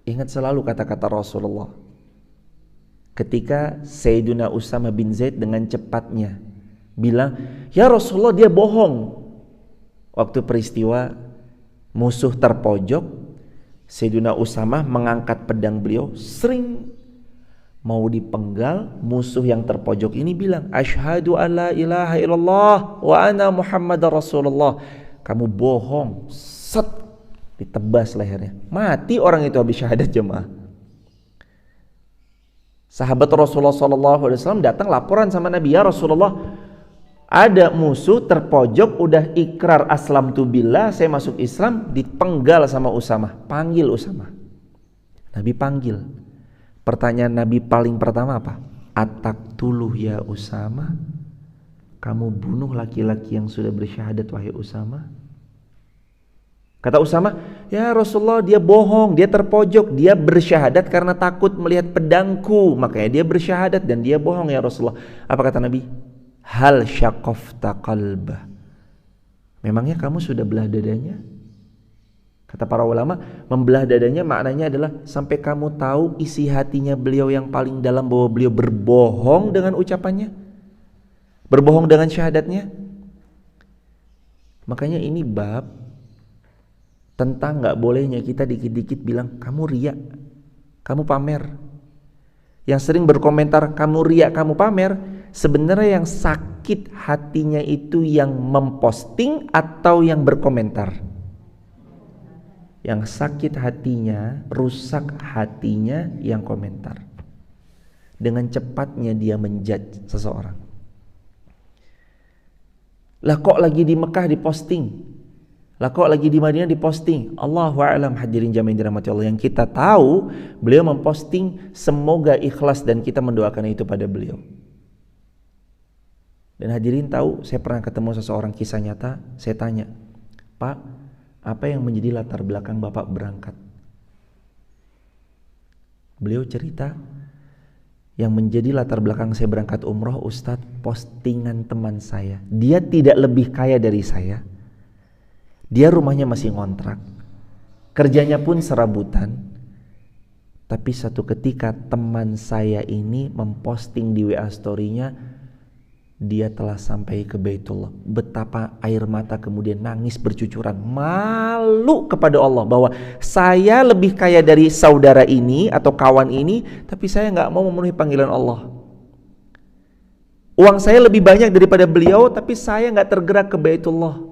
ingat selalu kata-kata Rasulullah ketika Sayyiduna Usama bin Zaid dengan cepatnya bilang, ya Rasulullah dia bohong. Waktu peristiwa musuh terpojok, Sayyiduna Usamah mengangkat pedang beliau, sering mau dipenggal. Musuh yang terpojok ini bilang, asyhadu alla ilaha illallah wa ana Muhammadar Rasulullah. Kamu bohong. Set, ditebas lehernya. Mati orang itu habis syahadat jemaah. Sahabat Rasulullah SAW datang laporan sama Nabi, ya Rasulullah, ada musuh terpojok udah ikrar aslamtu billah, saya masuk Islam, dipenggal sama Usamah. Panggil Usamah. Nabi panggil. Pertanyaan Nabi paling pertama apa? Ataktuluh ya Usamah? Kamu bunuh laki-laki yang sudah bersyahadat wahai Usamah? Kata Usamah, ya Rasulullah dia bohong, dia terpojok, dia bersyahadat karena takut melihat pedangku, makanya dia bersyahadat dan dia bohong ya Rasulullah. Apa kata Nabi? Hal syaqafta qalbah. Memangnya kamu sudah belah dadanya? Kata para ulama, membelah dadanya maknanya adalah sampai kamu tahu isi hatinya beliau yang paling dalam bahwa beliau berbohong dengan ucapannya, berbohong dengan syahadatnya. Makanya ini bab tentang gak bolehnya kita dikit-dikit bilang kamu riya, kamu pamer. Yang sering berkomentar kamu riya, kamu pamer, sebenarnya yang sakit hatinya itu yang memposting atau yang berkomentar? Yang sakit hatinya, rusak hatinya yang komentar. Dengan cepatnya dia menjudge seseorang. Lah kok lagi di Mekah diposting? Lah kok lagi di Madinah diposting? Allahu a'lam. Hadirin jamaah yang dirahmati Allah, yang kita tahu beliau memposting semoga ikhlas dan kita mendoakan itu pada beliau. Dan hadirin tahu, saya pernah ketemu seseorang kisah nyata, saya tanya, Pak, apa yang menjadi latar belakang Bapak berangkat? Beliau cerita, yang menjadi latar belakang saya berangkat umroh, Ustadz, postingan teman saya. Dia tidak lebih kaya dari saya. Dia rumahnya masih ngontrak. Kerjanya pun serabutan. Tapi satu ketika teman saya ini memposting di WA story-nya, dia telah sampai ke Baitullah. Betapa air mata kemudian nangis bercucuran, malu kepada Allah bahwa saya lebih kaya dari saudara ini atau kawan ini, tapi saya gak mau memenuhi panggilan Allah. Uang saya lebih banyak daripada beliau, tapi saya gak tergerak ke Baitullah.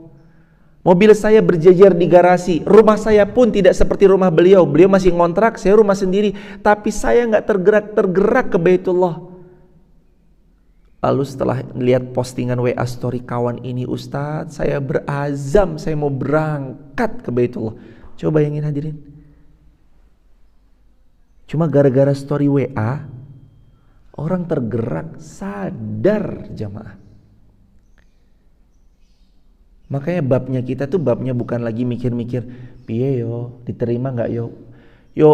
Mobil saya berjejer di garasi, rumah saya pun tidak seperti rumah beliau. Beliau masih ngontrak, saya rumah sendiri, tapi saya gak tergerak ke Baitullah. Lalu setelah lihat postingan WA story kawan ini, Ustadz, saya berazam, saya mau berangkat ke Baitullah. Coba bayangin hadirin. Cuma gara-gara story WA, orang tergerak, sadar jamaah. Makanya babnya kita tuh babnya bukan lagi mikir-mikir, piye yo, diterima nggak yo? Yo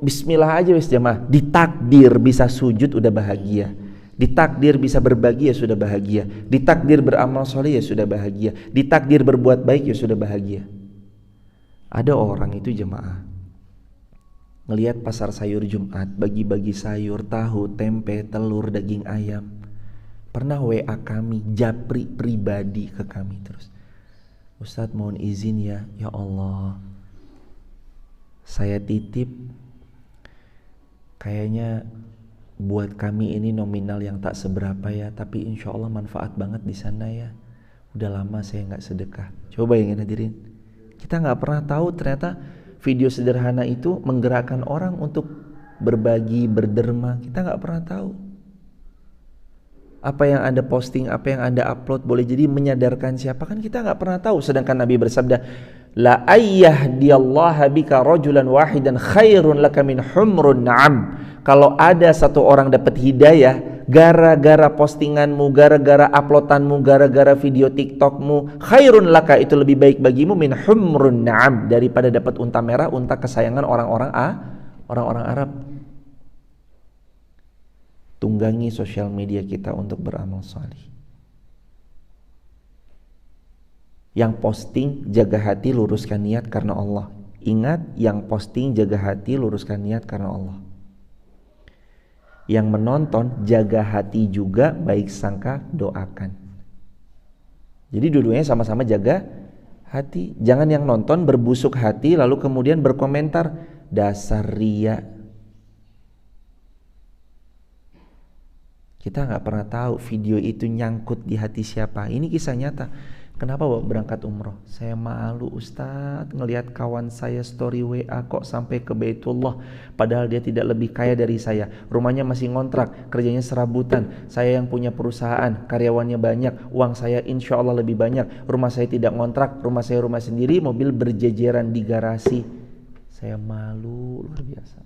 bismillah aja wis jamaah. Ditakdir bisa sujud udah bahagia. Ditakdir bisa berbagi ya sudah bahagia. Ditakdir beramal soleh ya sudah bahagia. Ditakdir berbuat baik ya sudah bahagia. Ada orang itu jemaah ngelihat pasar sayur Jumat, bagi-bagi sayur, tahu, tempe, telur, daging ayam. Pernah WA kami, japri pribadi ke kami terus. Ustadz mohon izin ya Allah. Saya titip kayaknya buat kami ini nominal yang tak seberapa ya, tapi insya Allah manfaat banget di sana ya. Udah lama saya nggak sedekah. Coba bayangin hadirin, kita nggak pernah tahu ternyata video sederhana itu menggerakkan orang untuk berbagi, berderma. Kita nggak pernah tahu. Apa yang Anda posting, apa yang Anda upload boleh jadi menyadarkan siapa, kan kita nggak pernah tahu. Sedangkan Nabi bersabda, la ayyahdiyallaha bika rajulan wahidan khairun laka min humrun na'am. Kalau ada satu orang dapat hidayah gara-gara postinganmu, gara-gara uploadanmu, gara-gara video TikTokmu, khairun laka, itu lebih baik bagimu min humrun na'am, daripada dapat unta merah, unta kesayangan orang-orang Arab. Tunggangi sosial media kita untuk beramal salih. Yang posting jaga hati, luruskan niat karena Allah. Ingat, yang posting jaga hati, luruskan niat karena Allah. Yang menonton jaga hati juga, baik sangka, doakan. Jadi dua-duanya sama-sama jaga hati. Jangan yang nonton berbusuk hati lalu kemudian berkomentar dasar ria. Kita nggak pernah tahu video itu nyangkut di hati siapa. Ini kisah nyata. Kenapa Bapak berangkat umroh? Saya malu Ustadz ngelihat kawan saya story WA kok sampai ke Baitullah, padahal dia tidak lebih kaya dari saya. Rumahnya masih ngontrak, kerjanya serabutan. Saya yang punya perusahaan, karyawannya banyak, uang saya insya Allah lebih banyak. Rumah saya tidak ngontrak, rumah saya rumah sendiri, mobil berjejeran di garasi. Saya malu luar biasa.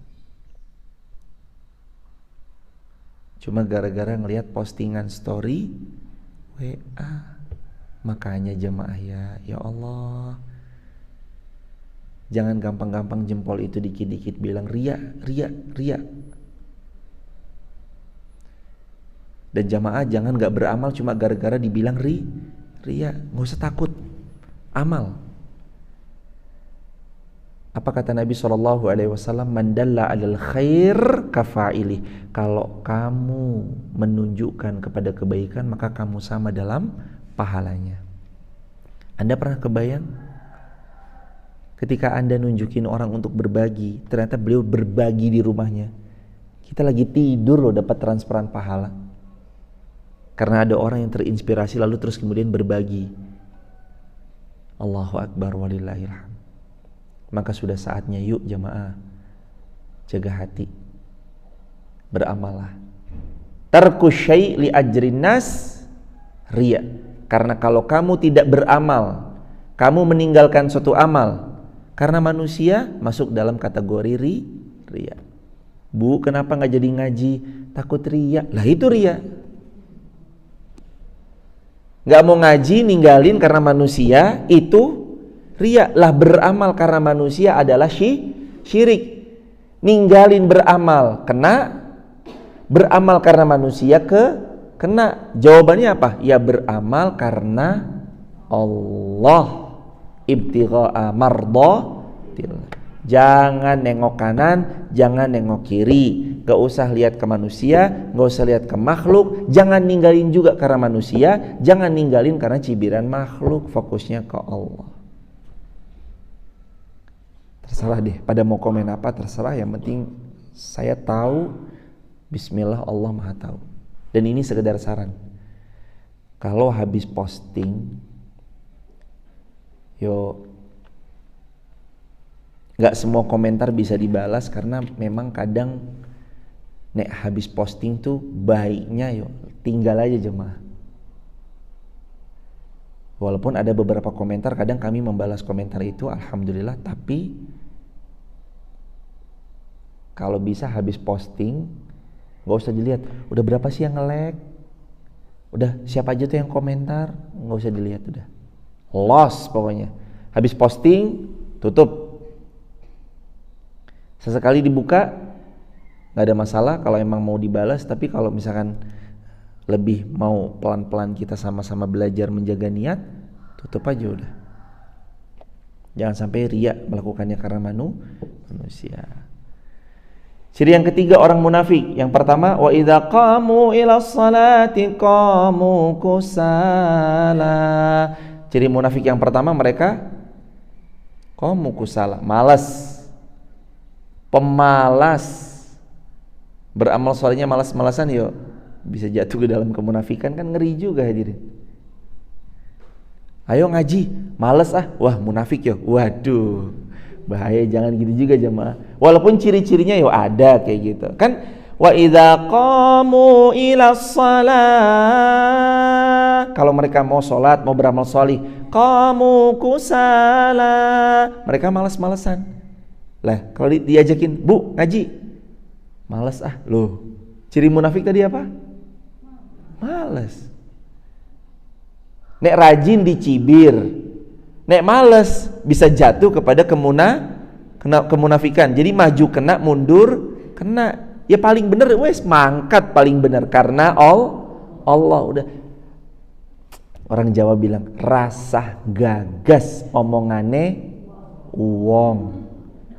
Cuma gara-gara ngelihat postingan story WA. Makanya jemaah ya Allah, jangan gampang-gampang jempol itu dikit-dikit bilang ria. Dan jemaah jangan gak beramal cuma gara-gara dibilang ria. Gak usah takut, amal. Apa kata Nabi SAW? Man dalla alal khair kafa'ilih. Kalau kamu menunjukkan kepada kebaikan, maka kamu sama dalam pahalanya. Anda pernah kebayang ketika Anda nunjukin orang untuk berbagi, ternyata beliau berbagi di rumahnya. Kita lagi tidur loh dapat transferan pahala. Karena ada orang yang terinspirasi lalu terus kemudian berbagi. Allahu Akbar walillahilhamd. Maka sudah saatnya yuk jamaah jaga hati, beramallah. Tarku syai' li ajrin nas riya. Karena kalau kamu tidak beramal, kamu meninggalkan suatu amal karena manusia, masuk dalam kategori ria. Bu, kenapa gak jadi ngaji? Takut ria. Lah itu ria. Gak mau ngaji, ninggalin karena manusia, itu ria. Lah beramal karena manusia adalah syirik. Ninggalin beramal kena, beramal karena manusia kena. Jawabannya apa? Ya beramal karena Allah, ibtigha'a mardhatillah. Jangan nengok kanan, jangan nengok kiri. Gak usah lihat ke manusia, gak usah lihat ke makhluk. Jangan ninggalin juga karena manusia, jangan ninggalin karena cibiran makhluk. Fokusnya ke Allah. Terserah deh, pada mau komen apa terserah. Yang penting saya tahu, bismillah, Allah maha tahu. Dan ini sekedar saran. Kalau habis posting, gak semua komentar bisa dibalas, karena memang kadang nek habis posting tuh baiknya tinggal aja jemaah. Walaupun ada beberapa komentar, kadang kami membalas komentar itu, alhamdulillah, tapi kalau bisa habis posting nggak usah dilihat udah berapa sih yang nge-like, udah siapa aja tuh yang komentar, nggak usah dilihat, udah lost pokoknya. Habis posting tutup, sesekali dibuka nggak ada masalah kalau emang mau dibalas. Tapi kalau misalkan lebih mau pelan-pelan kita sama-sama belajar menjaga niat, tutup aja udah. Jangan sampai riya melakukannya karena manusia. Ciri yang ketiga orang munafik. Yang pertama, wa idza qamu ila sholati qamu kusala. Ciri munafik yang pertama, mereka qamu kusala, malas, pemalas. Beramal solehnya malas-malasan, yuk bisa jatuh ke dalam kemunafikan, kan ngeri juga hadirin. Ayo ngaji, malas wah munafik yo. Waduh, bahaya, jangan gitu juga jemaah. Walaupun ciri-cirinya yo ada kayak gitu kan. Wa idza qamu ila shalah, kalau mereka mau sholat, mau beramal sholih, qamu kusala, mereka malas-malasan. Lah kalau diajakin, bu ngaji, malas loh. Ciri munafik tadi apa? Malas. Nek rajin dicibir, nek males bisa jatuh kepada kemunafikan. Jadi maju kena, mundur kena. Ya paling bener wes mangkat paling bener karena Allah udah. Orang Jawa bilang rasah gagas omongane wong.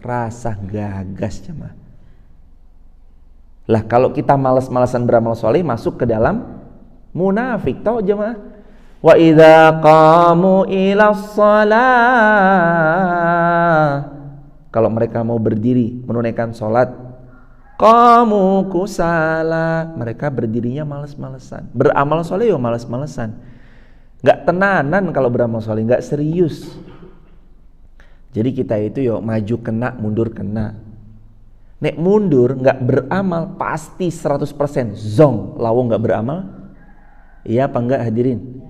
Rasah gagas jemaah. Lah kalau kita malas-malasan beramal soleh, masuk ke dalam munafik, tahu jemaah? Wa idza qamu ila shalah, kalau mereka mau berdiri menunaikan salat, qamu kusala, mereka berdirinya malas-malasan. Beramal soleh yo malas-malasan. Enggak tenanan kalau beramal soleh, enggak serius. Jadi kita itu yo maju kena, mundur kena. Nek mundur enggak beramal pasti 100% zong, lawong enggak beramal. Iya apa enggak hadirin?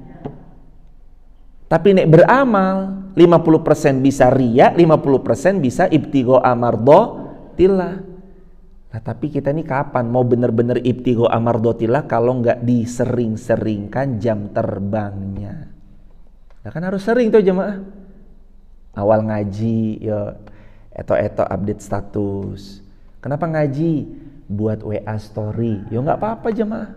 Tapi nek beramal 50% bisa riya, 50% bisa ibtigha amardhatillah. Nah, tapi kita nih kapan mau bener-bener ibtigha amardhatillah kalau nggak disering-seringkan jam terbangnya? Nah, kan harus sering tuh jemaah. Awal ngaji ya eto-eto update status. Kenapa ngaji? Buat WA story. Ya nggak apa-apa jemaah.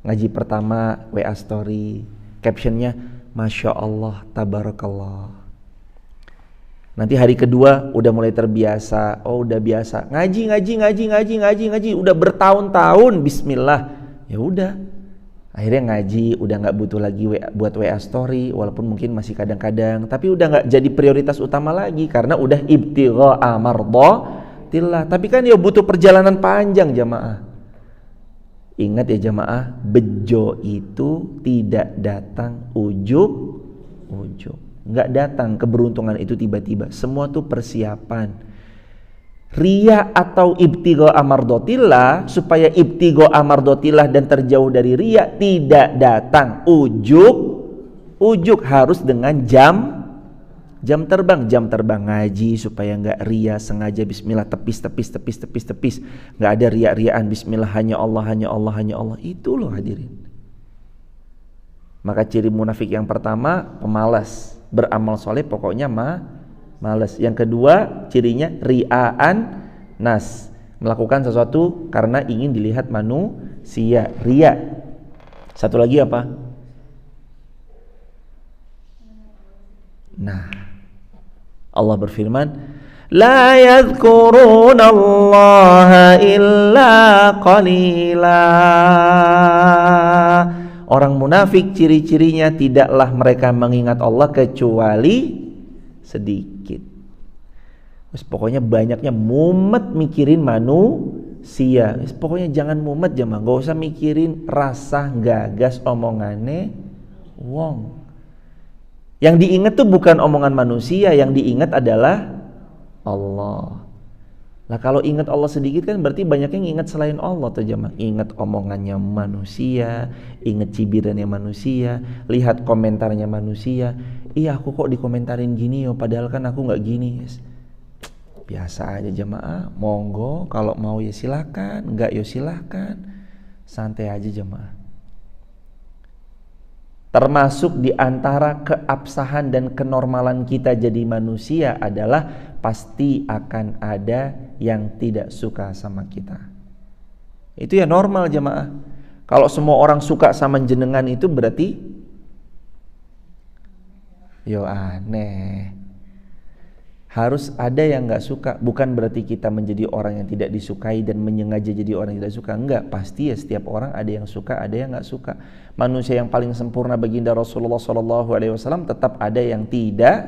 Ngaji pertama WA story, captionnya Masya Allah, tabarakallah. Nanti hari kedua udah mulai terbiasa. Oh udah biasa ngaji. Udah bertahun-tahun bismillah. Ya udah. Akhirnya ngaji udah nggak butuh lagi buat WA story. Walaupun mungkin masih kadang-kadang. Tapi udah nggak jadi prioritas utama lagi. Karena udah ibtigha amardhatillah. Tapi kan ya butuh perjalanan panjang jamaah. Ingat ya jamaah, bejo itu tidak datang ujug-ujug. Enggak datang keberuntungan itu tiba-tiba. Semua tuh persiapan. Riya atau ibtigha amardhatillah, supaya ibtigha amardhatillah dan terjauh dari riya tidak datang ujug-ujug, harus dengan jam terbang ngaji supaya enggak riya, sengaja bismillah tepis, enggak ada riya-riyaan, bismillah hanya Allah. Itu loh hadirin. Maka ciri munafik yang pertama pemalas, beramal soleh pokoknya malas. Yang kedua cirinya ria'an nas, melakukan sesuatu karena ingin dilihat manusia, riya. Satu lagi apa? Nah, Allah berfirman, la yadhkuruna Allah illa qalila. Orang munafik ciri-cirinya tidaklah mereka mengingat Allah kecuali sedikit. Terus pokoknya banyaknya mumet mikirin manusia. Pokoknya jangan mumet jemaah, gak usah mikirin rasa gagas omongane wong. Yang diingat tuh bukan omongan manusia, yang diingat adalah Allah. Lah kalau ingat Allah sedikit kan berarti banyak yang ingat selain Allah tuh jemaah. Ingat omongannya manusia, ingat cibirannya manusia, lihat komentarnya manusia. Iya aku kok dikomentarin gini yo, padahal kan aku nggak gini. Biasa aja jemaah. Monggo kalau mau ya silakan, nggak ya silakan. Santai aja jemaah. Termasuk di antara keabsahan dan kenormalan kita jadi manusia adalah pasti akan ada yang tidak suka sama kita. Itu ya normal jemaah. Kalau semua orang suka sama jenengan itu berarti yo aneh. Harus ada yang gak suka. Bukan berarti kita menjadi orang yang tidak disukai dan menyengaja jadi orang yang tidak suka. Enggak, pasti ya setiap orang ada yang suka, ada yang gak suka. Manusia yang paling sempurna baginda Rasulullah SAW tetap ada yang tidak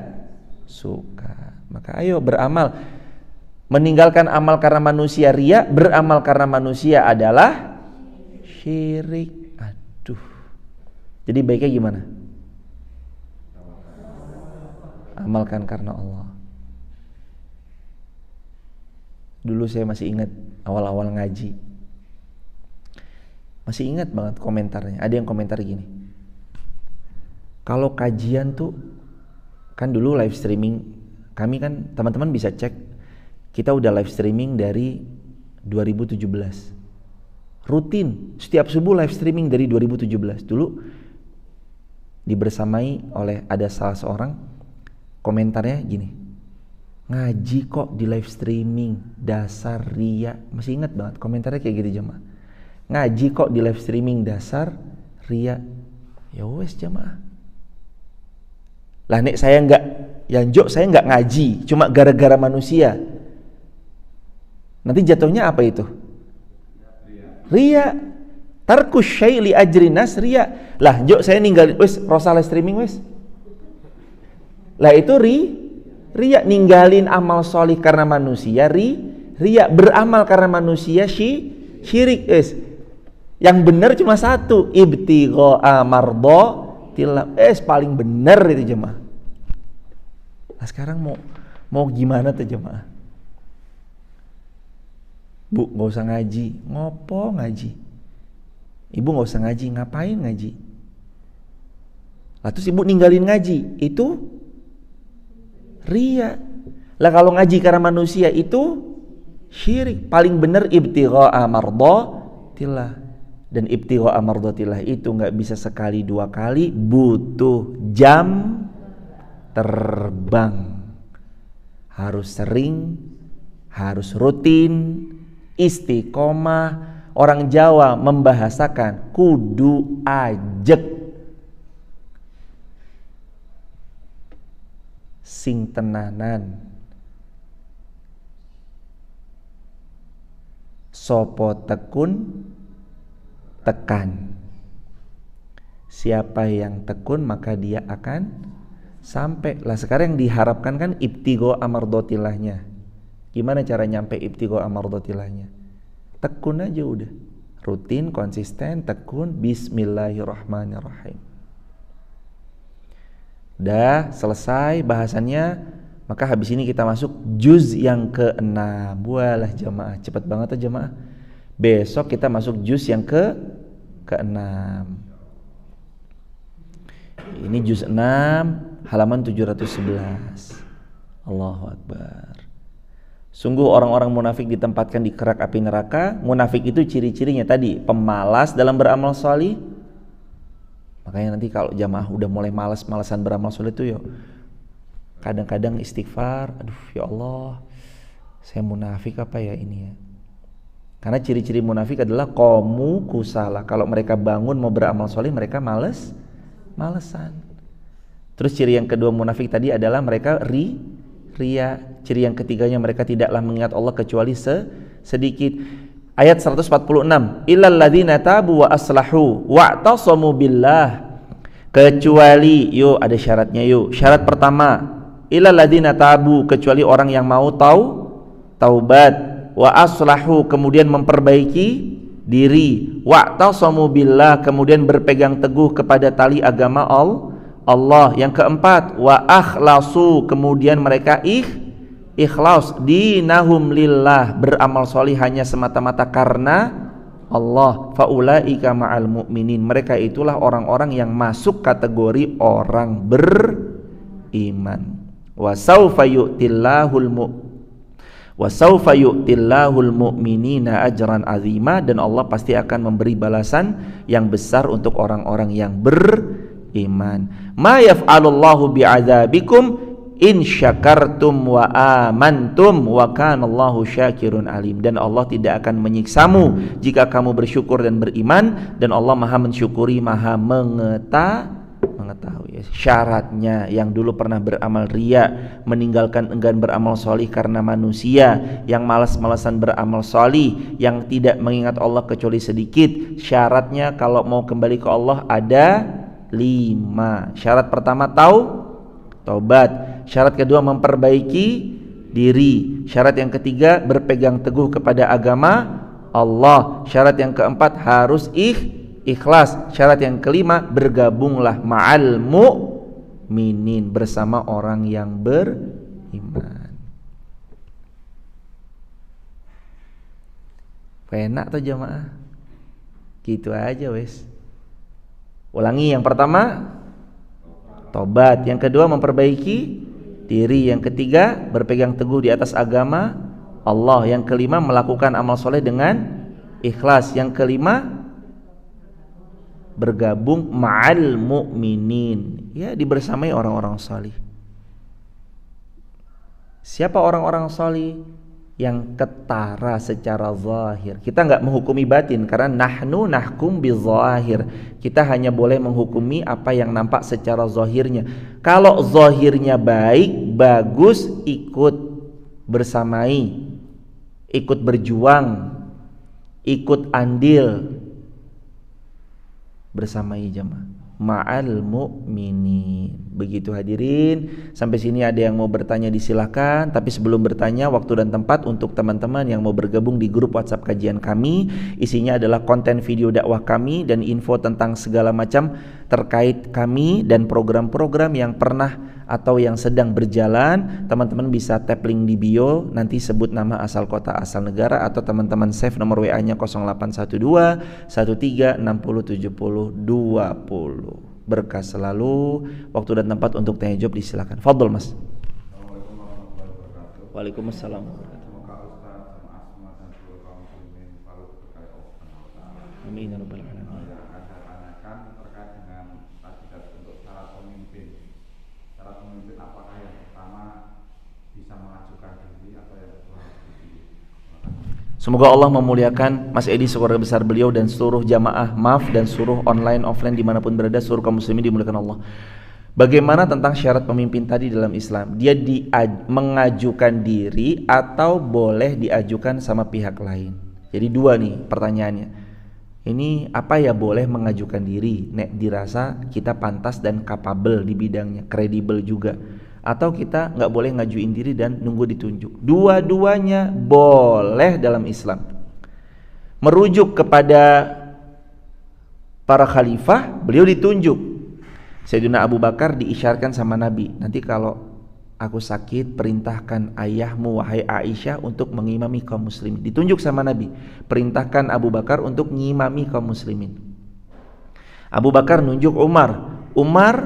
suka. Maka ayo beramal. Meninggalkan amal karena manusia riya, beramal karena manusia adalah syirik. Aduh. Jadi baiknya gimana? Amalkan karena Allah. Dulu saya masih ingat awal-awal ngaji. Masih ingat banget komentarnya. Ada yang komentar gini. Kalau kajian tuh kan dulu live streaming, kami kan teman-teman bisa cek, kita udah live streaming dari 2017. Rutin setiap subuh live streaming dari 2017. Dulu dibersamai oleh ada salah seorang, komentarnya gini. Ngaji kok di live streaming, dasar ria. Masih ingat banget komentarnya kayak gitu jemaah. Ngaji kok di live streaming, dasar ria. Ya wes jemaah. Lah nek saya enggak, saya enggak ngaji cuma gara-gara manusia. Nanti jatuhnya apa itu? Ria. Tarkus syai' li ajri nas ria. Lah saya ninggalin wes rosa live streaming wes. Lah itu ria, ninggalin amal solih karena manusia, ria, beramal karena manusia, syirik. Yang benar cuma satu, ibtigha'a mardhatillah. Paling benar itu jemaah. Nah sekarang mau gimana tuh jemaah? Bu, nggak usah ngaji, ngopo ngaji? Ibu nggak usah ngaji, ngapain ngaji? Lah terus ibu ninggalin ngaji, itu ria. Lah kalau ngaji karena manusia itu syirik. Paling benar ibtigha'a mardhatillah. Dan ibtigha'a mardhatillah itu enggak bisa sekali dua kali, butuh jam terbang. Harus sering, harus rutin, istiqomah. Orang Jawa membahasakan kudu ajek. Sing tenanan sopo tekun tekan. Siapa yang tekun maka dia akan sampai. Lah sekarang yang diharapkan kan ibtigha'a mardhatilahnya. Gimana cara nyampe ibtigha'a mardhatilahnya? Tekun aja udah. Rutin, konsisten, tekun, bismillahirrahmanirrahim. Udah selesai bahasannya, maka habis ini kita masuk juz yang ke-6. Walah jamaah, cepet banget ya jamaah. Besok kita masuk juz yang ke-6. Ini juz 6 halaman 711. Allahu Akbar. Sungguh orang-orang munafik ditempatkan di kerak api neraka. Munafik itu ciri-cirinya tadi, pemalas dalam beramal shalih. Makanya nanti kalau jamaah udah mulai malas-malasan beramal soleh itu kadang-kadang istighfar, aduh ya Allah, saya munafik apa ya ini ya. Karena ciri-ciri munafik adalah qamu kusala. Kalau mereka bangun mau beramal soleh, mereka malesan. Terus ciri yang kedua munafik tadi adalah mereka ria. Ciri yang ketiganya mereka tidaklah mengingat Allah kecuali sedikit. Ayat 146, illal ladzina tabu wa aslahu wa'tasamu billah. Kecuali, ada syaratnya Syarat pertama, illal ladzina tabu, kecuali orang yang mau taubat, wa aslahu, kemudian memperbaiki diri, wa'tasamu billah, kemudian berpegang teguh kepada tali agama Allah. Yang keempat, wa akhlasu, kemudian mereka ikhlas, dinahum lillah, beramal solih hanya semata-mata karena Allah. Faulaika ma'al mu'minin, mereka itulah orang-orang yang masuk kategori orang beriman. Wa saufa yu'tillahul mu'minina ajran azima, dan Allah pasti akan memberi balasan yang besar untuk orang-orang yang beriman. Ma yaf'alullahu bi'adzabikum in syakartum wa amantum wa kanallahu syakirun alim, dan Allah tidak akan menyiksamu jika kamu bersyukur dan beriman, dan Allah Maha mensyukuri, Maha mengetahui. Syaratnya, yang dulu pernah beramal riya, meninggalkan enggan beramal solih karena manusia, yang malas-malasan beramal solih, yang tidak mengingat Allah kecuali sedikit. Syaratnya kalau mau kembali ke Allah ada 5. Syarat pertama taubat. Syarat kedua memperbaiki diri. Syarat yang ketiga berpegang teguh kepada agama Allah. Syarat yang keempat harus ikhlas. Syarat yang kelima bergabunglah ma'al mu'minin, bersama orang yang beriman. Enak tuh jamaah, gitu aja wes. Ulangi, yang pertama tobat, yang kedua memperbaiki diri, yang ketiga berpegang teguh di atas agama Allah, yang kelima melakukan amal soleh dengan ikhlas, yang kelima bergabung ma'al mu'minin, ya dibersamai orang-orang salih. Siapa orang-orang salih? Yang ketara secara zahir. Kita enggak menghukumi batin karena nahnu nahkum bizahir. Kita hanya boleh menghukumi apa yang nampak secara zahirnya. Kalau zahirnya baik, bagus, ikut bersamai, ikut berjuang, ikut andil, bersamai jamaah ma'al mu'minin. Begitu hadirin, sampai sini ada yang mau bertanya disilahkan. Tapi sebelum bertanya, waktu dan tempat untuk teman-teman yang mau bergabung di grup WhatsApp kajian kami. Isinya adalah konten video dakwah kami dan info tentang segala macam terkait kami dan program-program yang pernah atau yang sedang berjalan. Teman-teman bisa tap link di bio, nanti sebut nama, asal kota, asal negara, atau teman-teman save nomor WA-nya 0812 13 60 70 20. Berkah selalu. Waktu dan tempat untuk tanya jawab disilakan. Fadhol Mas. Assalamualaikum warahmatullahi wabarakatuh. Waalaikumsalam. Semoga Ustaz sama Asma dan seluruh kaum muslimin selalu berkah Allah Subhanahu wa taala. Amin ya rabbal alamin. Yang akan saya tanyakan terkait dengan tadi untuk syarat pemimpin. Syarat pemimpin apakah yang pertama bisa mengajukan diri atau yang kedua harus dipilih? Semoga Allah memuliakan Mas Edi, sekeluarga besar beliau, dan seluruh jamaah dan seluruh online offline dimanapun berada, seluruh kaum muslimin dimuliakan Allah. Bagaimana tentang syarat pemimpin tadi dalam Islam? Dia mengajukan diri atau boleh diajukan sama pihak lain? Jadi dua nih pertanyaannya. Ini apa ya, boleh mengajukan diri, nek dirasa kita pantas dan capable di bidangnya, kredibel juga. Atau kita nggak boleh ngajuin diri dan nunggu ditunjuk. Dua-duanya boleh dalam Islam. Merujuk kepada para khalifah, beliau ditunjuk. Sayyidina Abu Bakar diisyarkan sama Nabi, nanti kalau aku sakit perintahkan ayahmu wahai Aisyah untuk mengimami kaum muslimin. Ditunjuk sama Nabi, perintahkan Abu Bakar untuk mengimami kaum muslimin. Abu Bakar nunjuk Umar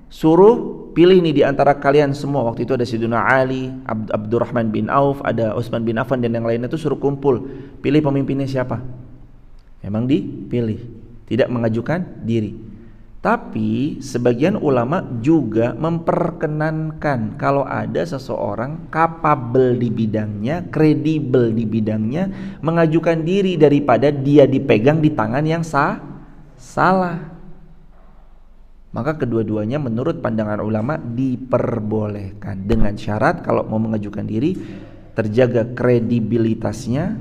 suruh pilih nih di antara kalian semua. Waktu itu ada Sayyidina Ali, Abdurrahman bin Auf, ada Utsman bin Affan, dan yang lainnya itu suruh kumpul. Pilih pemimpinnya siapa. Memang dipilih, tidak mengajukan diri. Tapi sebagian ulama juga memperkenankan kalau ada seseorang capable di bidangnya, kredibel di bidangnya, mengajukan diri daripada dia dipegang di tangan yang salah. Maka kedua-duanya menurut pandangan ulama diperbolehkan, dengan syarat kalau mau mengajukan diri terjaga kredibilitasnya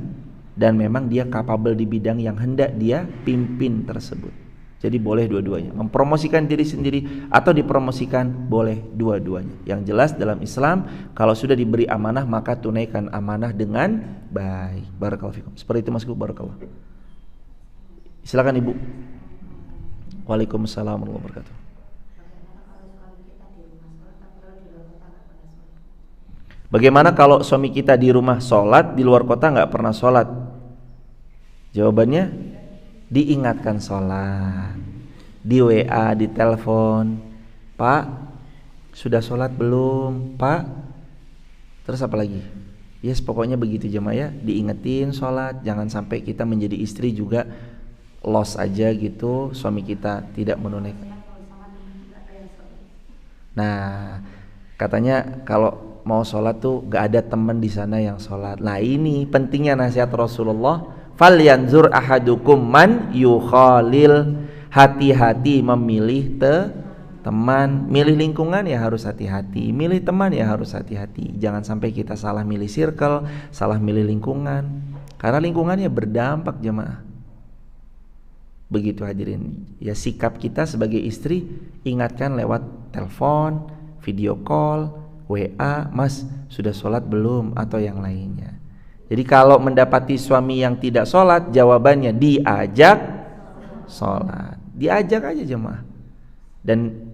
dan memang dia capable di bidang yang hendak dia pimpin tersebut. Jadi boleh dua-duanya, mempromosikan diri sendiri atau dipromosikan, boleh dua-duanya. Yang jelas dalam Islam kalau sudah diberi amanah maka tunaikan amanah dengan baik. Barakallahu fikum. Seperti itu Mas Gu, barakallah. Silakan Ibu. Waalaikumsalam warahmatullahi wabarakatuh. Bagaimana kalau suami kita di rumah sholat, di luar kota nggak pernah sholat? Jawabannya diingatkan sholat, di WA, di telepon, Pak sudah sholat belum Pak? Terus apa lagi? Yes, pokoknya begitu jemaah ya, diingetin sholat. Jangan sampai kita menjadi istri juga lost aja gitu, suami kita tidak menunaikan. Nah, katanya kalau mau sholat tuh gak ada teman di sana yang sholat. Nah ini pentingnya nasihat Rasulullah. Falyanzur ahadukum man yukhalil. Hati-hati memilih teman. Milih lingkungan ya harus hati-hati. Milih teman ya harus hati-hati. Jangan sampai kita salah milih circle, salah milih lingkungan. Karena lingkungannya berdampak jemaah. Begitu hadirin. Ya sikap kita sebagai istri, ingatkan lewat telepon, video call, WA, Mas sudah sholat belum, atau yang lainnya. Jadi kalau mendapati suami yang tidak sholat, jawabannya diajak sholat. Diajak aja jemaah. Dan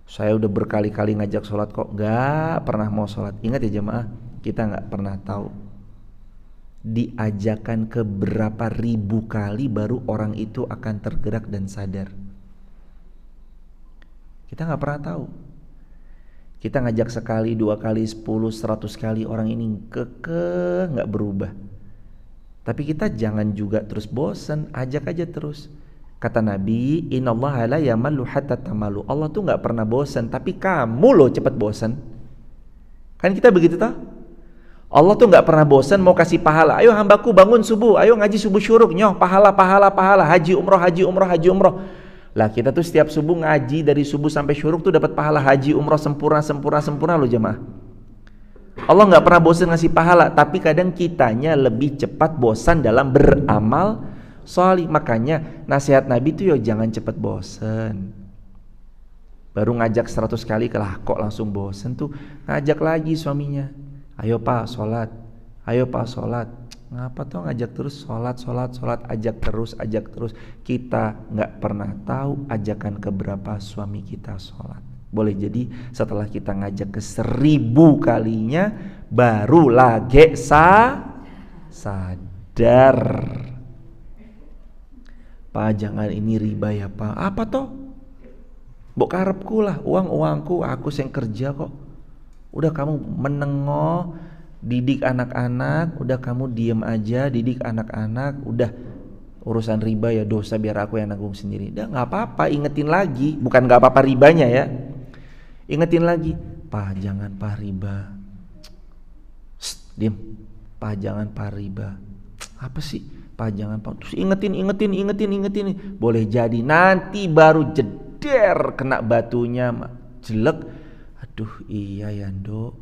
saya udah berkali-kali ngajak sholat kok gak pernah mau sholat. Ingat ya jemaah, kita gak pernah tahu diajakan ke berapa ribu kali baru orang itu akan tergerak dan sadar. Kita gak pernah tahu. Kita ngajak sekali, 2 kali, 10, 100 kali, orang ini kekeh gak berubah. Tapi kita jangan juga terus bosan, ajak aja terus. Kata Nabi, innallaha la yamallu hatta tamalu. Allah tuh gak pernah bosan, tapi kamu loh cepat bosan. Kan kita begitu toh? Allah tuh gak pernah bosan mau kasih pahala. Ayo hambaku bangun subuh, ayo ngaji subuh syuruk, nyoh pahala, haji umroh. Lah kita tuh setiap subuh ngaji dari subuh sampai syuruk tuh dapat pahala haji umroh sempurna loh jemaah. Allah gak pernah bosan ngasih pahala, tapi kadang kitanya lebih cepat bosan dalam beramal sholih. Makanya nasihat Nabi tuh jangan cepat bosan. Baru ngajak 100 kali lah kok langsung bosan tuh, ngajak lagi suaminya. Ayo Pak sholat, ayo Pak sholat. Ngapa tuh ngajak terus sholat, ajak terus. Kita gak pernah tahu ajakan keberapa suami kita sholat. Boleh jadi setelah kita ngajak ke 1000 kalinya baru lagi sadar. Pak jangan ini riba ya Pak. Apa toh? Mbok karepku lah, uangku aku yang kerja kok. Udah kamu menengok, didik anak-anak, udah kamu diem aja, didik anak-anak, udah urusan riba ya dosa biar aku yang nanggung sendiri. Udah gak apa-apa, ingetin lagi. Bukan gak apa-apa ribanya ya, ingetin lagi. Pak jangan Pak riba. Diem. Pak jangan Pak riba. Apa sih? Pak jangan Pak. Terus ingetin. Boleh jadi nanti baru jeder kena batunya jelek. Aduh iya ya Ndok,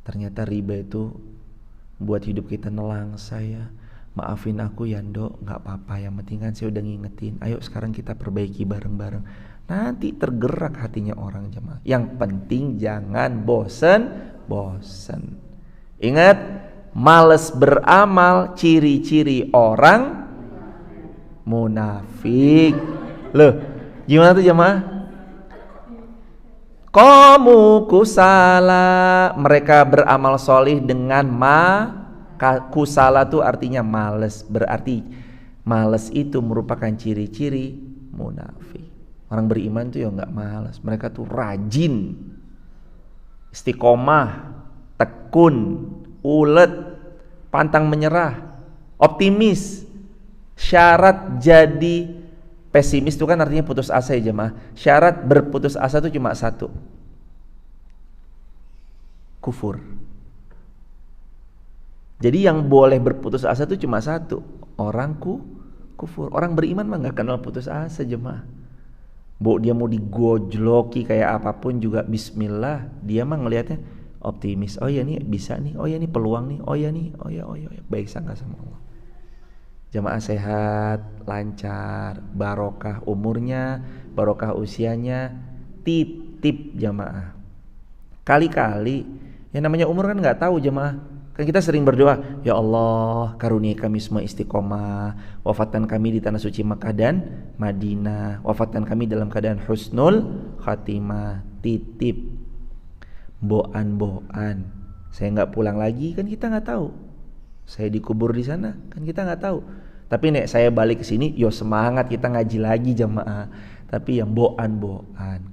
ternyata riba itu buat hidup kita nelangsa ya. Maafin aku ya Ndok, gak apa-apa, yang penting kan saya udah ngingetin. Ayo sekarang kita perbaiki bareng-bareng. Nanti tergerak hatinya orang jemaah. Yang penting jangan bosen. Ingat, males beramal ciri-ciri orang munafik. Loh gimana tuh jemaah? Qamu kusala, mereka beramal solih dengan kusala itu artinya males. Berarti males itu merupakan ciri-ciri munafik. Orang beriman tuh ya gak males, mereka tuh rajin, istiqomah, tekun, ulet, pantang menyerah, optimis. Syarat jadi pesimis itu kan artinya putus asa ya jemaah. Syarat berputus asa itu cuma satu, kufur. Jadi yang boleh berputus asa itu cuma satu, orang kufur. Orang beriman mah gak kenal putus asa jemaah. Dia mau digojloki kayak apapun juga bismillah, dia mah ngelihatnya optimis. Oh ya nih bisa nih, oh ya nih peluang nih, oh ya nih, oh ya baik sangka sama Allah. Jamaah sehat, lancar, barokah umurnya, barokah usianya, titip jamaah. Kali-kali yang namanya umur kan nggak tahu jamaah. Kan kita sering berdoa, ya Allah karunia kami semua istiqomah, wafatkan kami di tanah suci Makkah dan Madinah, wafatkan kami dalam keadaan husnul khatimah. Titip boan Saya nggak pulang lagi kan kita nggak tahu. Saya dikubur di sana kan kita nggak tahu. Tapi nek saya balik ke sini, yo semangat kita ngaji lagi jamaah. Tapi yang boan,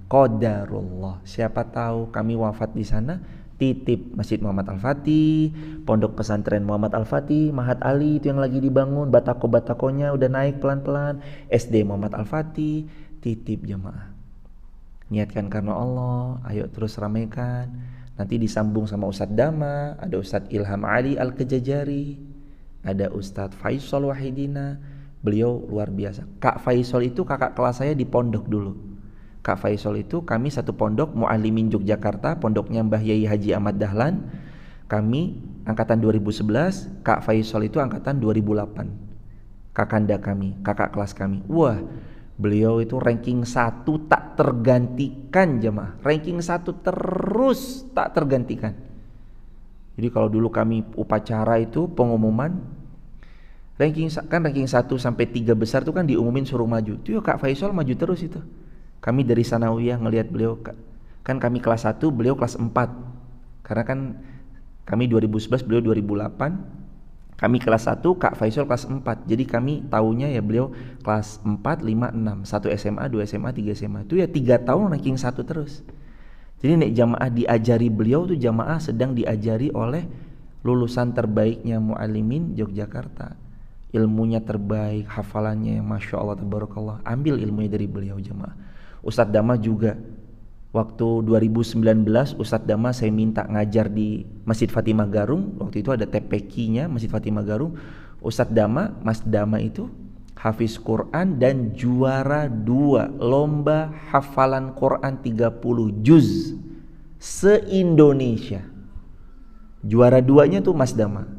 qadarullah. Siapa tahu kami wafat di sana, titip Masjid Muhammad Al-Fatih, Pondok Pesantren Muhammad Al-Fatih, Mahat Ali itu yang lagi dibangun, batako-batakonya udah naik pelan-pelan, SD Muhammad Al-Fatih, titip jamaah. Niatkan karena Allah, ayo terus ramaikan. Nanti disambung sama Ustadz Dama, ada Ustadz Ilham Ali Al-Kejajari, ada Ustadz Faisal Wahidina. Beliau luar biasa. Kak Faisal itu kakak kelas saya di pondok dulu. Kak Faisal itu kami satu pondok Muallimin Yogyakarta, pondoknya Mbah Yai Haji Ahmad Dahlan. Kami angkatan 2011, Kak Faisal itu angkatan 2008. Kakanda kami, kakak kelas kami. Wah, beliau itu ranking 1 tak tergantikan jemaah. Ranking 1 terus tak tergantikan. Jadi kalau dulu kami upacara itu pengumuman ranking 1 sampai 3 besar itu kan diumumin suruh maju. Itu ya Kak Faisal maju terus itu. Kami dari Sanawiyah ngelihat beliau, kan kami kelas 1, beliau kelas 4. Karena kan kami 2011, beliau 2008. Kami kelas 1, Kak Faisal kelas 4. Jadi kami tahunya ya beliau kelas 4, 5, 6. 1 SMA, 2 SMA, 3 SMA. Itu ya 3 tahun ranking 1 terus. Jadi nek jamaah diajari beliau tuh jamaah sedang diajari oleh lulusan terbaiknya Muallimin Yogyakarta. Ilmunya terbaik, hafalannya Masya Allah tabarakallah. Ambil ilmunya dari beliau jamaah. Ustadz Dama juga. Waktu 2019 Ustadz Dama saya minta ngajar di Masjid Fatimah Garung. Waktu itu ada TPQ-nya Masjid Fatimah Garung. Ustadz Dama, Mas Dama itu hafiz Quran dan juara 2 lomba hafalan Quran 30 juz se-Indonesia. Juara 2-nya tuh Mas Dama.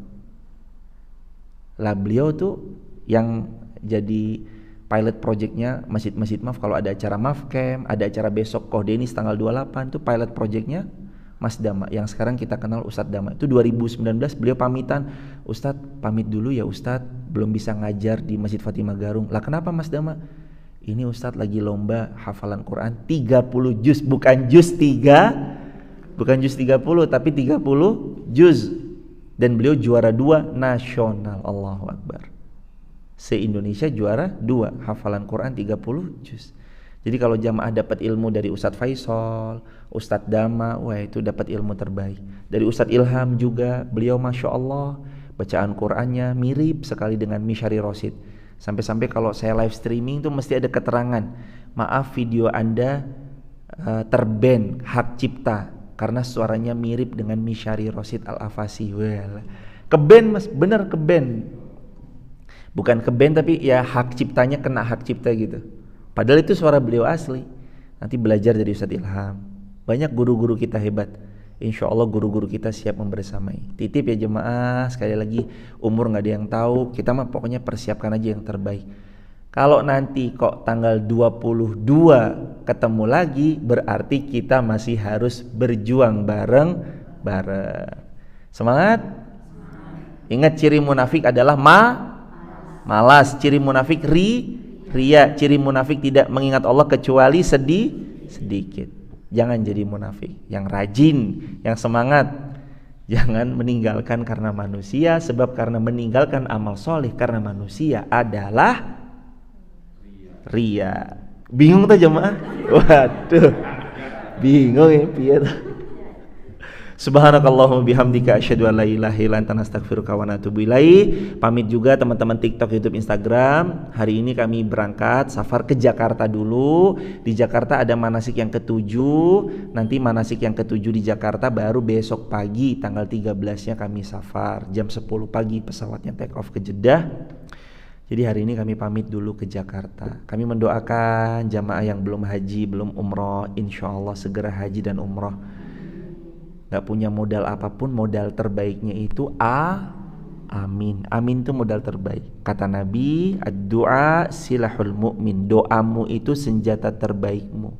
Lah beliau tuh yang jadi pilot projectnya masjid-masjid MAF. Kalau ada acara MAF Camp, ada acara besok Kohdenis tanggal 28 itu pilot projectnya Mas Dama yang sekarang kita kenal Ustadz Dama. Itu 2019 beliau pamitan, Ustadz pamit dulu ya Ustadz, belum bisa ngajar di Masjid Fatimah Garung. Lah kenapa Mas Dama? Ini Ustadz lagi lomba hafalan Quran 30 juz, bukan juz 30 tapi 30 juz. Dan beliau juara 2 nasional. Allahu Akbar. Se-Indonesia juara 2 hafalan Quran 30 juz. Jadi kalau jamaah dapat ilmu dari Ustadz Faisal, Ustadz Dama, wah itu dapat ilmu terbaik. Dari Ustadz Ilham juga, beliau Masya Allah bacaan Qurannya mirip sekali dengan Mishari Rosid. Sampai-sampai kalau saya live streaming tuh mesti ada keterangan, maaf video Anda terban hak cipta karena suaranya mirip dengan Mishari Rosid Al-Afasi. Well, keben mas, bener keben. Bukan keben tapi ya hak ciptanya kena hak cipta gitu. Padahal itu suara beliau asli. Nanti belajar dari Ustadz Ilham. Banyak guru-guru kita hebat. Insya Allah guru-guru kita siap membersamai. Titip ya jemaah, sekali lagi umur gak ada yang tahu. Kita mah pokoknya persiapkan aja yang terbaik. Kalau nanti kok tanggal 22 ketemu lagi, berarti kita masih harus berjuang bareng-bareng. Semangat? Ingat ciri munafik adalah malas. Ciri munafik ria. Ciri munafik tidak mengingat Allah kecuali sedikit. Jangan jadi munafik. Yang rajin, yang semangat. Jangan meninggalkan karena manusia, sebab karena meninggalkan amal soleh karena manusia adalah ria. Bingung tuh jemaah? Waduh, bingung ya piye. Subhanakallahumma bihamdika asyhadu an la ilaha illa anta astaghfiruka wa atubu ilaik. Pamit juga teman-teman TikTok, YouTube, Instagram. Hari ini kami berangkat safar ke Jakarta dulu. Di Jakarta ada manasik yang ke-7. Nanti manasik yang ke-7 di Jakarta baru besok pagi tanggal 13-nya kami safar. Jam 10 pagi pesawatnya take off ke Jeddah. Jadi hari ini kami pamit dulu ke Jakarta. Kami mendoakan jamaah yang belum haji, belum umroh, insya Allah segera haji dan umroh. Gak punya modal apapun, modal terbaiknya itu amin. Amin itu modal terbaik. Kata Nabi, ad-du'a silahul mu'min. Doamu itu senjata terbaikmu.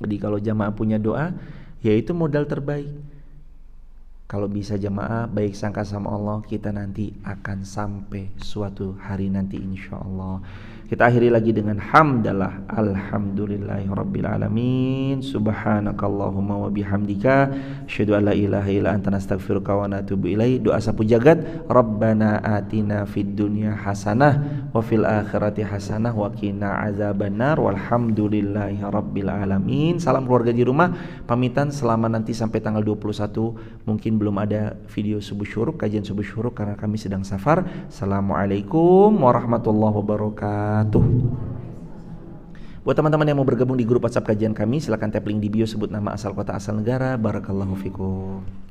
Jadi kalau jamaah punya doa, yaitu modal terbaik. Kalau bisa jamaah baik sangka sama Allah, kita nanti akan sampai suatu hari nanti insya Allah. Kita akhiri lagi dengan hamdalah. Alhamdulillahirabbil alamin. Subhanakallahumma wa bihamdika asyhadu an la ilaha illa anta nastaghfiruka wa natubu ilaik. Doa sapu jagat. Rabbana atina fid dunya hasanah wa fil akhirati hasanah wa qina azabannar. Walhamdulillahirabbil alamin. Salam keluarga di rumah. Pamitan selama nanti sampai tanggal 21. Mungkin belum ada video subuh syuruk, kajian subuh syuruk karena kami sedang safar. Assalamualaikum warahmatullahi wabarakatuh. Buat teman-teman yang mau bergabung di grup WhatsApp kajian kami, silakan tap link di bio, sebut nama, asal kota, asal negara. Barakallahu fikum.